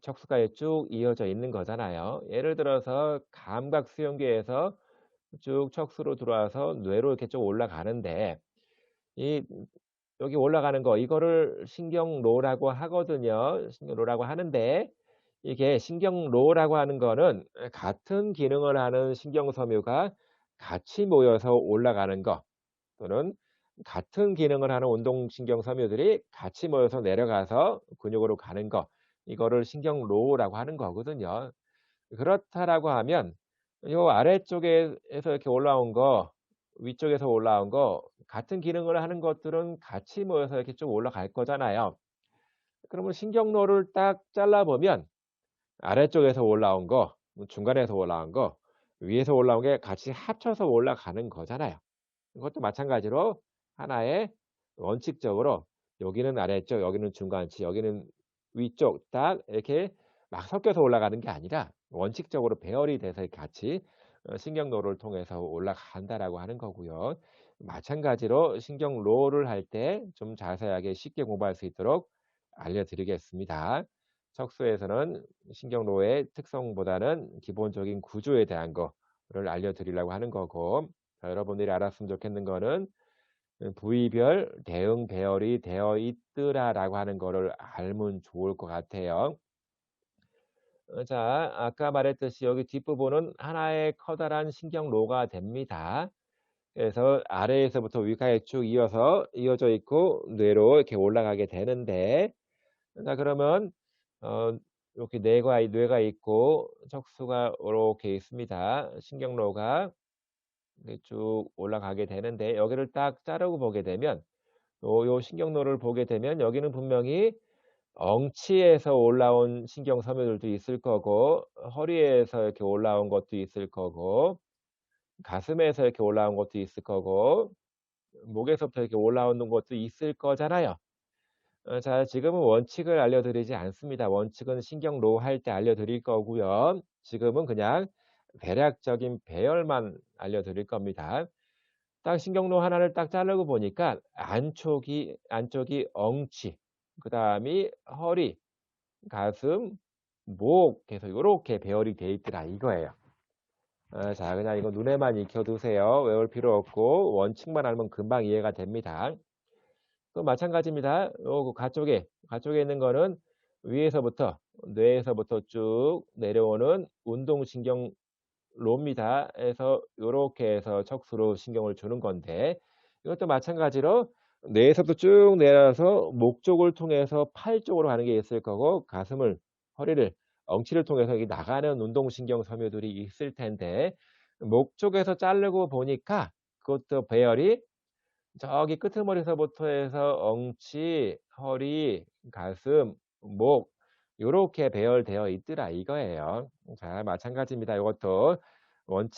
척수까지 쭉 이어져 있는 거잖아요. 예를 들어서 감각 수용기에서 쭉 척수로 들어와서 뇌로 이렇게 쭉 올라가는데, 이 여기 올라가는 거 이거를 신경로라고 하거든요. 신경로라고 하는데, 이게 신경로라고 하는 거는 같은 기능을 하는 신경섬유가 같이 모여서 올라가는 거, 또는 같은 기능을 하는 운동신경섬유들이 같이 모여서 내려가서 근육으로 가는 거, 이거를 신경로라고 하는 거거든요. 그렇다라고 하면 요 아래쪽에서 이렇게 올라온 거, 위쪽에서 올라온 거, 같은 기능을 하는 것들은 같이 모여서 이렇게 쭉 올라갈 거잖아요. 그러면 신경로를 딱 잘라보면 아래쪽에서 올라온 거, 중간에서 올라온 거, 위에서 올라온 게 같이 합쳐서 올라가는 거잖아요. 이것도 마찬가지로 하나의 원칙적으로 여기는 아래쪽, 여기는 중간치, 여기는 위쪽 딱 이렇게 막 섞여서 올라가는 게 아니라 원칙적으로 배열이 돼서 같이 신경로를 통해서 올라간다라고 하는 거고요. 마찬가지로 신경로를 할 때 좀 자세하게 쉽게 공부할 수 있도록 알려드리겠습니다. 척수에서는 신경로의 특성보다는 기본적인 구조에 대한 거를 알려드리려고 하는 거고, 자, 여러분들이 알았으면 좋겠는 거는 부위별 대응 배열이 되어 있더라라고 하는 거를 알면 좋을 것 같아요. 자, 아까 말했듯이 여기 뒷부분은 하나의 커다란 신경로가 됩니다. 그래서 아래에서부터 위까지 쭉 이어져 있고 뇌로 이렇게 올라가게 되는데, 자, 그러면 어 이렇게 뇌가 있고 척수가 이렇게 있습니다. 신경로가 이렇게 쭉 올라가게 되는데, 여기를 딱 자르고 보게 되면 요 신경로를 보게 되면 여기는 분명히 엉치에서 올라온 신경 섬유들도 있을 거고, 허리에서 이렇게 올라온 것도 있을 거고, 가슴에서 이렇게 올라온 것도 있을 거고, 목에서부터 이렇게 올라오는 것도 있을 거잖아요. 자, 지금은 원칙을 알려드리지 않습니다. 원칙은 신경로 할 때 알려드릴 거고요. 지금은 그냥 대략적인 배열만 알려드릴 겁니다. 딱 신경로 하나를 딱 자르고 보니까 안쪽이 엉치, 그다음이 허리, 가슴, 목 해서 요렇게 배열이 돼 있더라 이거예요. 자, 그냥 이거 눈에만 익혀 두세요. 외울 필요 없고 원칙만 알면 금방 이해가 됩니다. 또 마찬가지입니다. 요 가쪽에 있는 거는 위에서부터 뇌에서부터 쭉 내려오는 운동신경로입니다. 해서 요렇게 해서 척수로 신경을 주는 건데, 이것도 마찬가지로 뇌에서부터 쭉 내려서 목 쪽을 통해서 팔 쪽으로 가는 게 있을 거고, 허리를 엉치를 통해서 여기 나가는 운동신경 섬유들이 있을 텐데, 목 쪽에서 자르고 보니까 그것도 배열이 저기 끄트머리서부터 해서 엉치, 허리, 가슴, 목 요렇게 배열되어 있더라 이거예요. 자, 마찬가지입니다. 요것도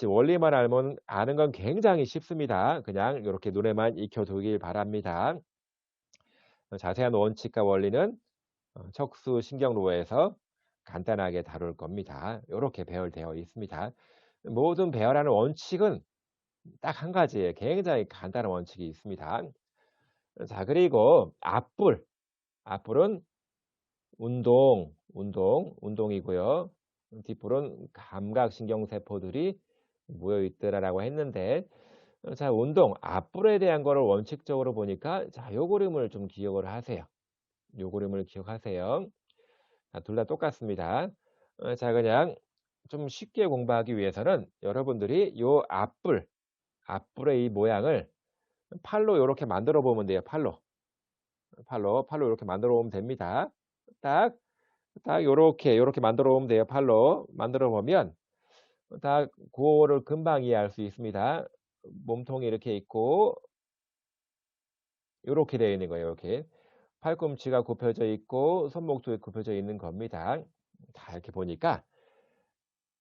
원리만 알면 아는 건 굉장히 쉽습니다. 그냥 요렇게 눈에만 익혀 두길 바랍니다. 자세한 원칙과 원리는 척수 신경로에서 간단하게 다룰 겁니다. 요렇게 배열되어 있습니다. 모든 배열하는 원칙은 딱 한 가지예요. 굉장히 간단한 원칙이 있습니다. 자, 그리고 앞불은 운동이고요. 뒷불은 감각신경세포들이 모여 있더라라고 했는데, 자, 앞불에 대한 거를 원칙적으로 보니까, 자, 요 그림을 좀 기억을 하세요. 요 그림을 기억하세요. 자, 둘 다 똑같습니다. 자, 그냥 좀 쉽게 공부하기 위해서는 여러분들이 요 앞불의 이 모양을 팔로 요렇게 만들어 보면 돼요. 팔로 요렇게 만들어 보면 됩니다. 딱, 요렇게 만들어 보면 돼요. 팔로 만들어 보면 딱 그거를 금방 이해할 수 있습니다. 몸통이 이렇게 있고 요렇게 되어 있는 거예요. 이렇게 팔꿈치가 굽혀져 있고 손목도 굽혀져 있는 겁니다. 다 이렇게 보니까,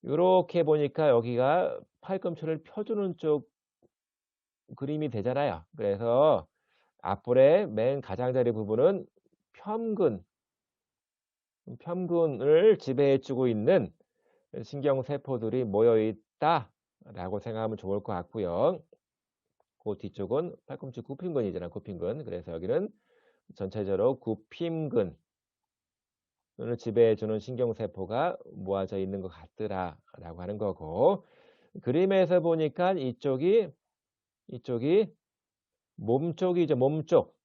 요렇게 보니까 여기가 팔꿈치를 펴주는 쪽 그림이 되잖아요. 그래서 앞불의 맨 가장자리 부분은 편근 편근을 지배해 주고 있는 신경세포들이 모여 있다라고 생각하면 좋을 것 같고요. 그 뒤쪽은 팔꿈치 굽힘근이잖아요. 굽힘근. 그래서 여기는 전체적으로 굽힘근을 지배해 주는 신경세포가 모아져 있는 것 같더라라고 하는 거고, 그림에서 보니까 이쪽이 몸쪽이죠. 몸쪽.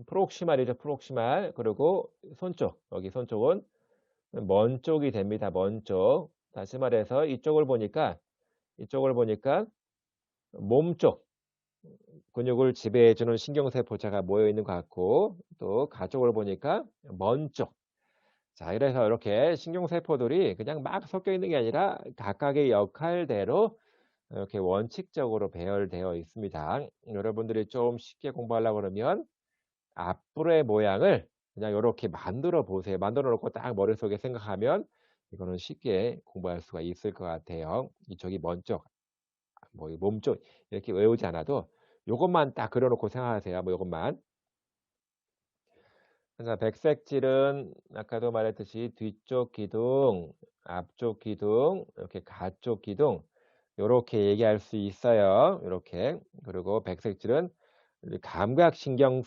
프록시말이죠. 프록시말. 그리고 여기 손쪽은 먼 쪽이 됩니다. 먼 쪽. 다시 말해서 이쪽을 보니까 몸쪽 근육을 지배해 주는 신경세포자가 모여 있는 것 같고, 또 가쪽을 보니까 먼 쪽. 자, 이래서 이렇게 신경세포들이 그냥 막 섞여 있는 게 아니라 각각의 역할대로 이렇게 원칙적으로 배열되어 있습니다. 여러분들이 좀 쉽게 공부하려고 그러면 앞불의 모양을 그냥 요렇게 만들어 보세요. 만들어 놓고 딱 머릿속에 생각하면 이거는 쉽게 공부할 수가 있을 것 같아요. 이쪽이 먼쪽, 뭐 몸쪽 이렇게 외우지 않아도 요것만 딱 그려 놓고 생각하세요. 뭐 요것만. 자, 백색질은 아까도 말했듯이 뒤쪽 기둥, 앞쪽 기둥, 이렇게 가쪽 기둥, 요렇게 얘기할 수 있어요. 요렇게. 그리고 백색질은 이 감각신경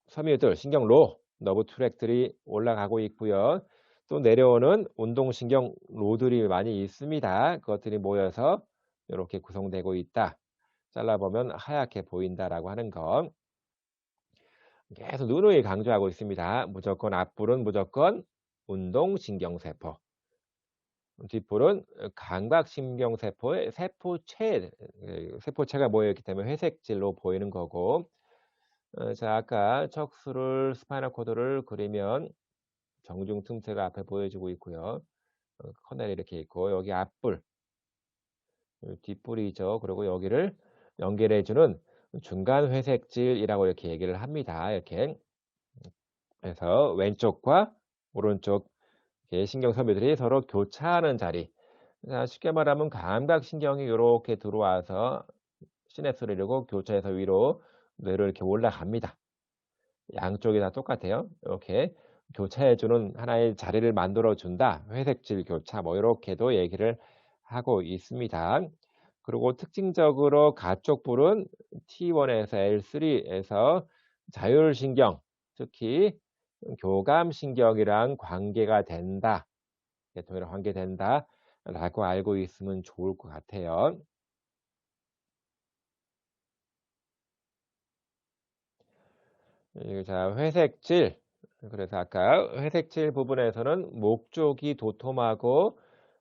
섬유들, 신경로, 너브 트랙들이 올라가고 있고요. 또 내려오는 운동신경 로들이 많이 있습니다. 그것들이 모여서 요렇게 구성되고 있다. 잘라보면 하얗게 보인다라고 하는 거. 계속 누누이 강조하고 있습니다. 무조건 앞불은 무조건 운동신경세포. 뒷불은 감각신경세포의 세포체, 세포체가 모여있기 때문에 회색질로 보이는 거고, 자, 아까 척수를, 스파이널 코드를 그리면 정중 틈새가 앞에 보여지고 있고요. 커넬이 이렇게 있고, 여기 앞불, 뒷불이죠. 그리고 여기를 연결해주는 중간 회색질이라고 이렇게 얘기를 합니다. 이렇게. 그래서 왼쪽과 오른쪽 신경섬유들이 서로 교차하는 자리. 자, 쉽게 말하면 감각신경이 이렇게 들어와서 시냅스를 이루고 교차해서 위로 뇌로 이렇게 올라갑니다. 양쪽이 다 똑같아요. 이렇게 교차해주는 하나의 자리를 만들어준다. 회색질 교차 뭐 이렇게도 얘기를 하고 있습니다. 그리고 특징적으로 가쪽불은 T1에서 L3에서 자율신경, 특히 교감신경이랑 관계가 된다. 계통이랑 관계된다. 라고 알고 있으면 좋을 것 같아요. 자, 회색질. 그래서 아까 회색질 부분에서는 목 쪽이 도톰하고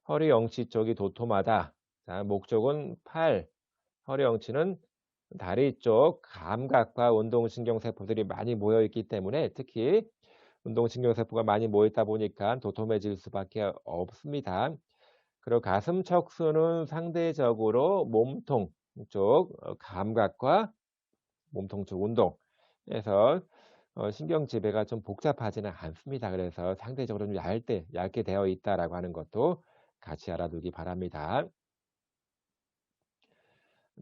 허리 엉치 쪽이 도톰하다. 자, 목 쪽은 팔, 허리 엉치는 다리 쪽 감각과 운동신경 세포들이 많이 모여 있기 때문에 특히 운동신경 세포가 많이 모여 있다 보니까 도톰해질 수밖에 없습니다. 그리고 가슴 척수는 상대적으로 몸통 쪽 감각과 몸통 쪽 운동. 그래서 신경 지배가 좀 복잡하지는 않습니다. 그래서 상대적으로 좀 얇게 되어 있다라고 하는 것도 같이 알아두기 바랍니다.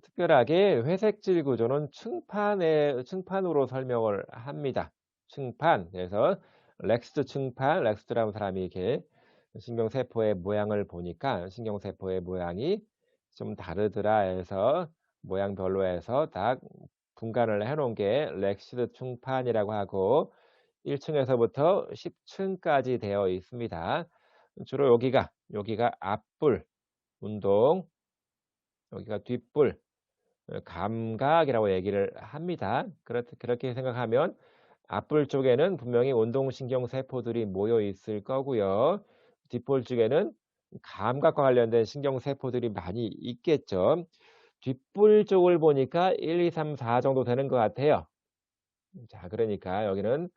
특별하게 회색질 구조는 층판으로 설명을 합니다. 층판. 그래서 렉스트 층판, 렉스트라는 사람이 이렇게 신경세포의 모양을 보니까 신경세포의 모양이 좀 다르더라 해서 모양별로 해서 딱 분간을 해놓은 게 렉시드 층판이라고 하고 1층에서부터 10층까지 되어 있습니다. 주로 여기가 앞불, 운동, 여기가 뒷불, 감각이라고 얘기를 합니다. 그렇게 생각하면 앞불 쪽에는 분명히 운동신경 세포들이 모여 있을 거고요. 뒷볼 쪽에는 감각과 관련된 신경 세포들이 많이 있겠죠. 뒷불 쪽을 보니까 1, 2, 3, 4 정도 되는 것 같아요. 자, 그러니까 여기는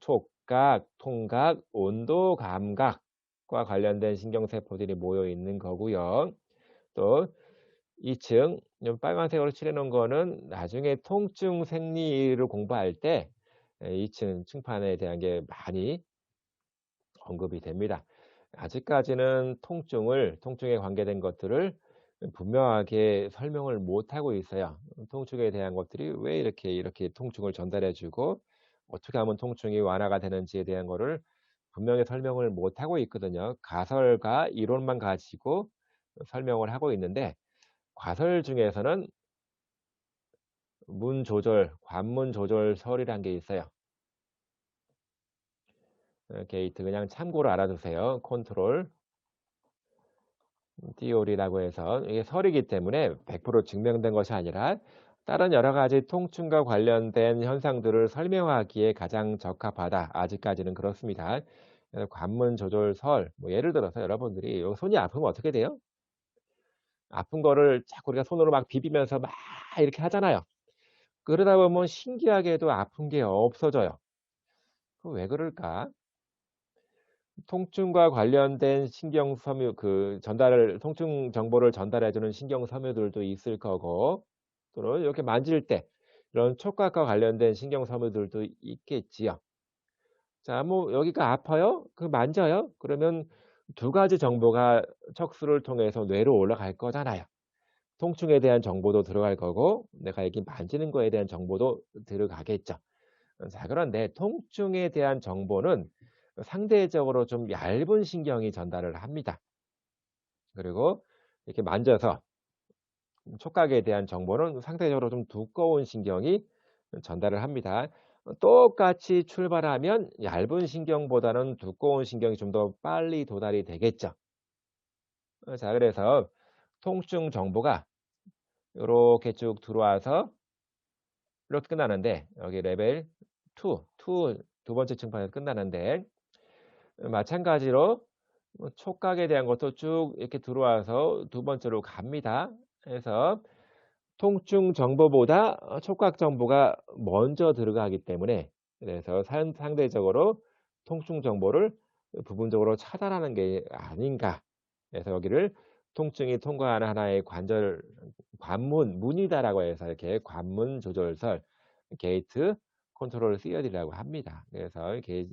촉각, 통각, 온도 감각과 관련된 신경 세포들이 모여 있는 거고요. 또 2층 빨간색으로 칠해 놓은 거는 나중에 통증 생리를 공부할 때 2층 층판에 대한 게 많이 언급이 됩니다. 아직까지는 통증에 관계된 것들을 분명하게 설명을 못 하고 있어요. 통증에 대한 것들이 왜 이렇게 통증을 전달해 주고 어떻게 하면 통증이 완화가 되는지에 대한 거를 분명히 설명을 못 하고 있거든요. 가설과 이론만 가지고 설명을 하고 있는데 과설 중에서는 문 조절, 관문 조절설이란 게 있어요. 게이트 그냥 참고로 알아두세요. 컨트롤 띠오리라고 해서 이게 설이기 때문에 100% 증명된 것이 아니라 다른 여러 가지 통증과 관련된 현상들을 설명하기에 가장 적합하다. 아직까지는 그렇습니다. 그래서 관문 조절설, 뭐 예를 들어서 여러분들이 요 손이 아프면 어떻게 돼요? 아픈 거를 자꾸 우리가 손으로 막 비비면서 막 이렇게 하잖아요. 그러다 보면 신기하게도 아픈 게 없어져요. 그 왜 그럴까? 통증과 관련된 신경 섬유 통증 정보를 전달해 주는 신경 섬유들도 있을 거고 또는 이렇게 만질 때 이런 촉각과 관련된 신경 섬유들도 있겠지요. 자, 뭐 여기가 아파요? 그 만져요? 그러면 두 가지 정보가 척수를 통해서 뇌로 올라갈 거잖아요. 통증에 대한 정보도 들어갈 거고 내가 여기 만지는 거에 대한 정보도 들어가겠죠. 자, 그런데 통증에 대한 정보는 상대적으로 좀 얇은 신경이 전달을 합니다. 그리고 이렇게 만져서 촉각에 대한 정보는 상대적으로 좀 두꺼운 신경이 전달을 합니다. 똑같이 출발하면 얇은 신경보다는 두꺼운 신경이 좀 더 빨리 도달이 되겠죠. 자, 그래서 통증 정보가 요렇게 쭉 들어와서 이렇게 끝나는데, 여기 레벨 2 두 번째 층판에서 끝나는데, 마찬가지로 촉각에 대한 것도 쭉 이렇게 들어와서 두 번째로 갑니다. 그래서 통증 정보보다 촉각 정보가 먼저 들어가기 때문에, 그래서 상대적으로 통증 정보를 부분적으로 차단하는 게 아닌가. 그래서 여기를 통증이 통과하는 하나의 문이다라고 해서 이렇게 관문 조절설, 게이트 컨트롤 시어디라고 합니다. 그래서 이렇게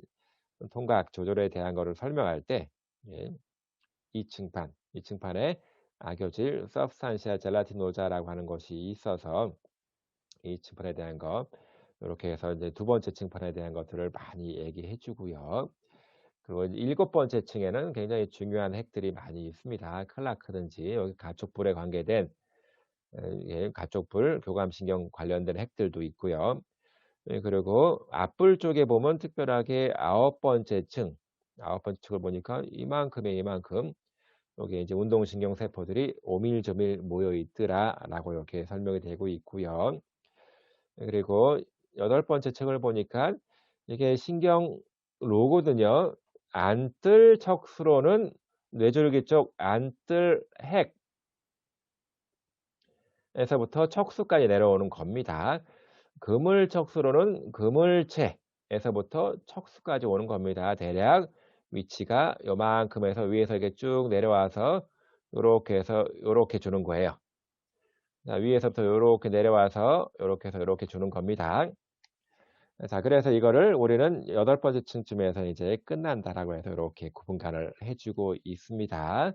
통각 조절에 대한 거를 설명할 때, 예, 이 층판에 악효질 substantia gelatinosa라고 하는 것이 있어서 이 층판에 대한 것, 요렇게 해서 이제 두 번째 층판에 대한 것들을 많이 얘기해 주고요. 그리고 일곱 번째 층에는 굉장히 중요한 핵들이 많이 있습니다. 클라크든지 여기 가촉불에 관계된 예, 가촉불 교감신경 관련된 핵들도 있고요. 예, 그리고 앞불 쪽에 보면 특별하게 아홉 번째 층을 보니까 이만큼 여기에 이제 운동신경 세포들이 오밀조밀 모여 있더라라고 이렇게 설명이 되고 있고요. 예, 그리고 여덟 번째 층을 보니까 이게 신경 로거든요. 안뜰 척수로는 뇌졸기 쪽 안뜰 핵에서부터 척수까지 내려오는 겁니다. 그물 척수로는 그물체에서부터 척수까지 오는 겁니다. 대략 위치가 요만큼에서 위에서 이렇게 쭉 내려와서 요렇게 해서 요렇게 주는 거예요. 자, 위에서부터 요렇게 내려와서 요렇게 해서 요렇게 주는 겁니다. 자, 그래서 이거를 우리는 여덟 번째 층쯤에서 이제 끝난다라고 해서 요렇게 구분간을 해 주고 있습니다.